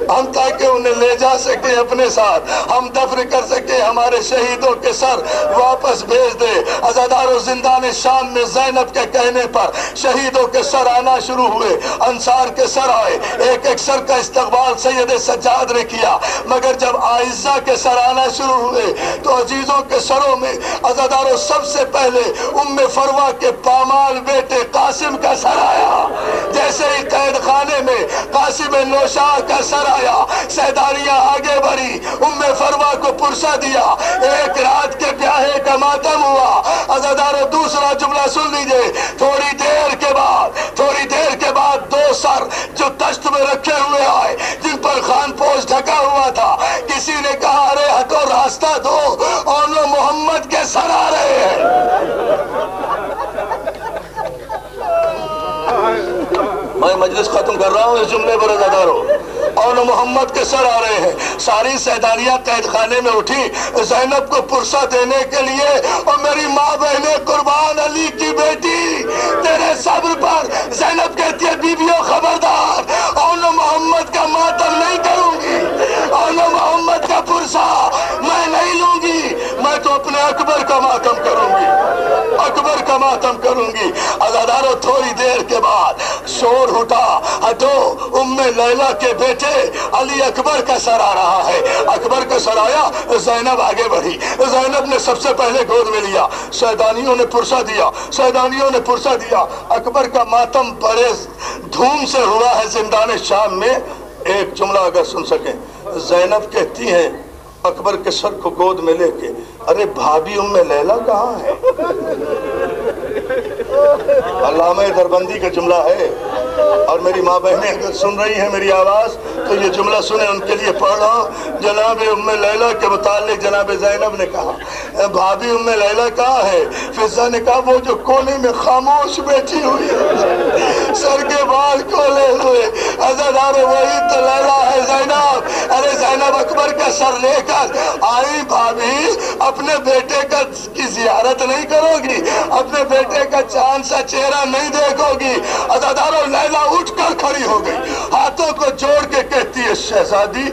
ہم تاکہ انہیں لے جا سکیں اپنے ساتھ، ہم دفن کر سکیں ہمارے شہیدوں کے سر واپس بھیج دے۔ عزادارو زندان شام میں زینب کے کہنے پر شہیدوں کے سر آنا شروع ہوئے، انصار کے سر آئے، ایک ایک سر کا استقبال سید سجاد نے کیا، مگر جب عائشہ کے سر آنا شروع ہوئے تو عزیزوں کے سروں میں عزادارو سب سے پہلے ام فروہ کے پامال بیٹے قاسم کا سر آیا۔ جیسے ہی قید خانے میں قاسم نوشا کا سر آیا، سیداریاں آگے بڑھی، ام فروہ کو پرسہ دیا، ایک رات کے بیاہے کا ماتم ہوا۔ عزادارو دوسرا جملہ سن لیجئے، تھوڑی دیر کے بعد دو سر جو تشت میں رکھے ہوئے آئے جن پر خان پوش ڈھکا ہوا تھا، کسی نے کہا ارے ہٹو راستہ دو، اون محمد کے سر آ رہے ہیں۔ میں مجلس ختم کر رہا ہوں اس جملے پر عزادارو، اون محمد کے سر آ رہے ہیں۔ ساری سیداریاں قید خانے میں اٹھی زینب کو پرسہ دینے کے لیے، اور میری ماں بہنیں قربان علی کی بیٹی تیرے صبر پر، زینب کہتی ہے بیویوں خبردار، اون محمد کا ماتم نہیں کروں گی، اون محمد کا پرسہ میں نہیں لوں گی، میں تو اپنے اکبر کا ماتم کروں گی، اکبر کا ماتم کروں گی۔ عزادارو تھوڑی دیر کے بعد شور اٹھا، ہٹو ام لیلہ کے بیٹے علی اکبر کا سر آ رہا ہے۔ اکبر کا سر آیا، زینب آگے بڑھی، زینب نے سب سے پہلے گود میں لیا، سیدانیوں نے پرسہ دیا، اکبر کا ماتم بڑے دھوم سے ہوا ہے زندان شام میں۔ ایک جملہ اگر سن سکیں، زینب کہتی ہیں اکبر کے سر کو گود میں لے کے، ارے بھابھی ام لیلہ کہاں ہے؟ علامہ دربندی کا جملہ ہے، اور میری ماں بہنیں اگر سن رہی ہیں میری آواز تو یہ جملہ سنیں، ان کے لیے پڑھ رہا ہوں۔ جناب ام لیلہ کے متعلق جناب زینب نے کہا بھابھی ام لیلہ کہاں ہے؟ فضہ نے کہا وہ جو کونے میں خاموش بیٹھی ہوئی ہے، سر کے بال کھولے ہوئے، عزادارو وہی تو لیلہ ہے زینب۔ ارے زینب اکبر کا سر لے کر آئی، بھابھی اپنے بیٹے کی زیارت نہیں کرو گی، اپنے بیٹے کا چاند سا چہرہ نہیں دیکھو گی؟ عزادارو لیلہ اٹھ کر کھڑی ہو گئی، ہاتھوں کو جوڑ کے کہتی ہے شہزادی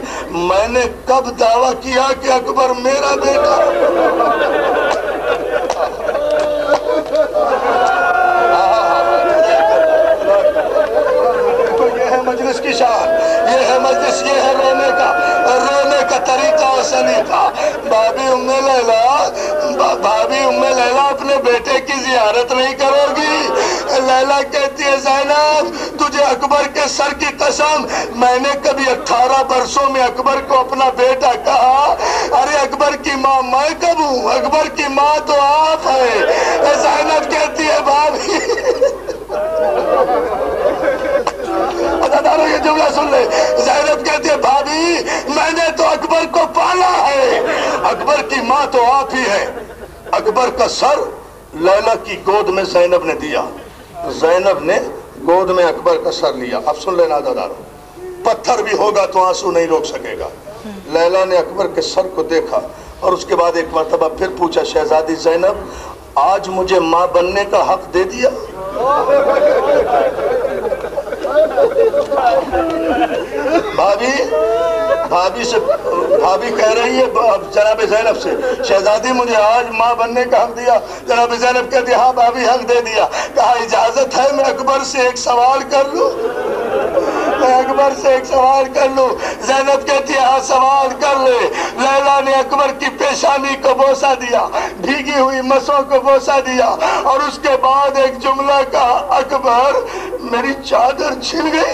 میں نے کب دعویٰ کیا کہ اکبر میرا بیٹا؟ یہ ہے مجلس کی شان، یہ ہے مجلس، یہ ہے رونے کا طریقہ اور سلیقہ۔ بھابھی ام لیلہ اپنے بیٹے کی زیارت نہیں کرو گی؟ لیلہ کہتی ہے زینب تجھے اکبر کے سر کی قسم، میں نے کبھی 18 برسوں میں اکبر کو اپنا بیٹا کہا؟ ارے اکبر کی ماں میں کب ہوں؟ اکبر کی ماں تو آپ ہے۔ زینب کہتی ہے بھابھی، عزادارو یہ جملہ سن لے، زینب کہتی ہے بھابھی میں نے تو اکبر کو پالا ہے، اکبر کی ماں تو آپ ہی ہے۔ اکبر کا سر لیلہ کی گود میں زینب نے دیا، زینب نے گود میں اکبر کا سر لیا۔ اب سن لینا عزادارو، پتھر بھی ہوگا تو آنسو نہیں روک سکے گا۔ لیلہ نے اکبر کے سر کو دیکھا اور اس کے بعد ایک مرتبہ پھر پوچھا شہزادی زینب آج مجھے ماں بننے کا حق دے دیا؟ بھابھی کہہ رہی ہے جناب زینب سے شہزادی مجھے آج ماں بننے کا حق دیا؟ جناب زینب کہتی ہاں بھابھی حق دے دیا۔ کہا اجازت ہے میں اکبر سے ایک سوال کر لوں؟ میں اکبر سے ایک سوال کر لوں؟ زینب کہتی ہے ہاں سوال کر لے۔ لیلہ نے اکبر کی پیشانی کو بوسہ دیا، بھیگی ہوئی مسوں کو بوسہ دیا، اور اس کے بعد ایک جملہ کہا اکبر میری چادر چھن گئی۔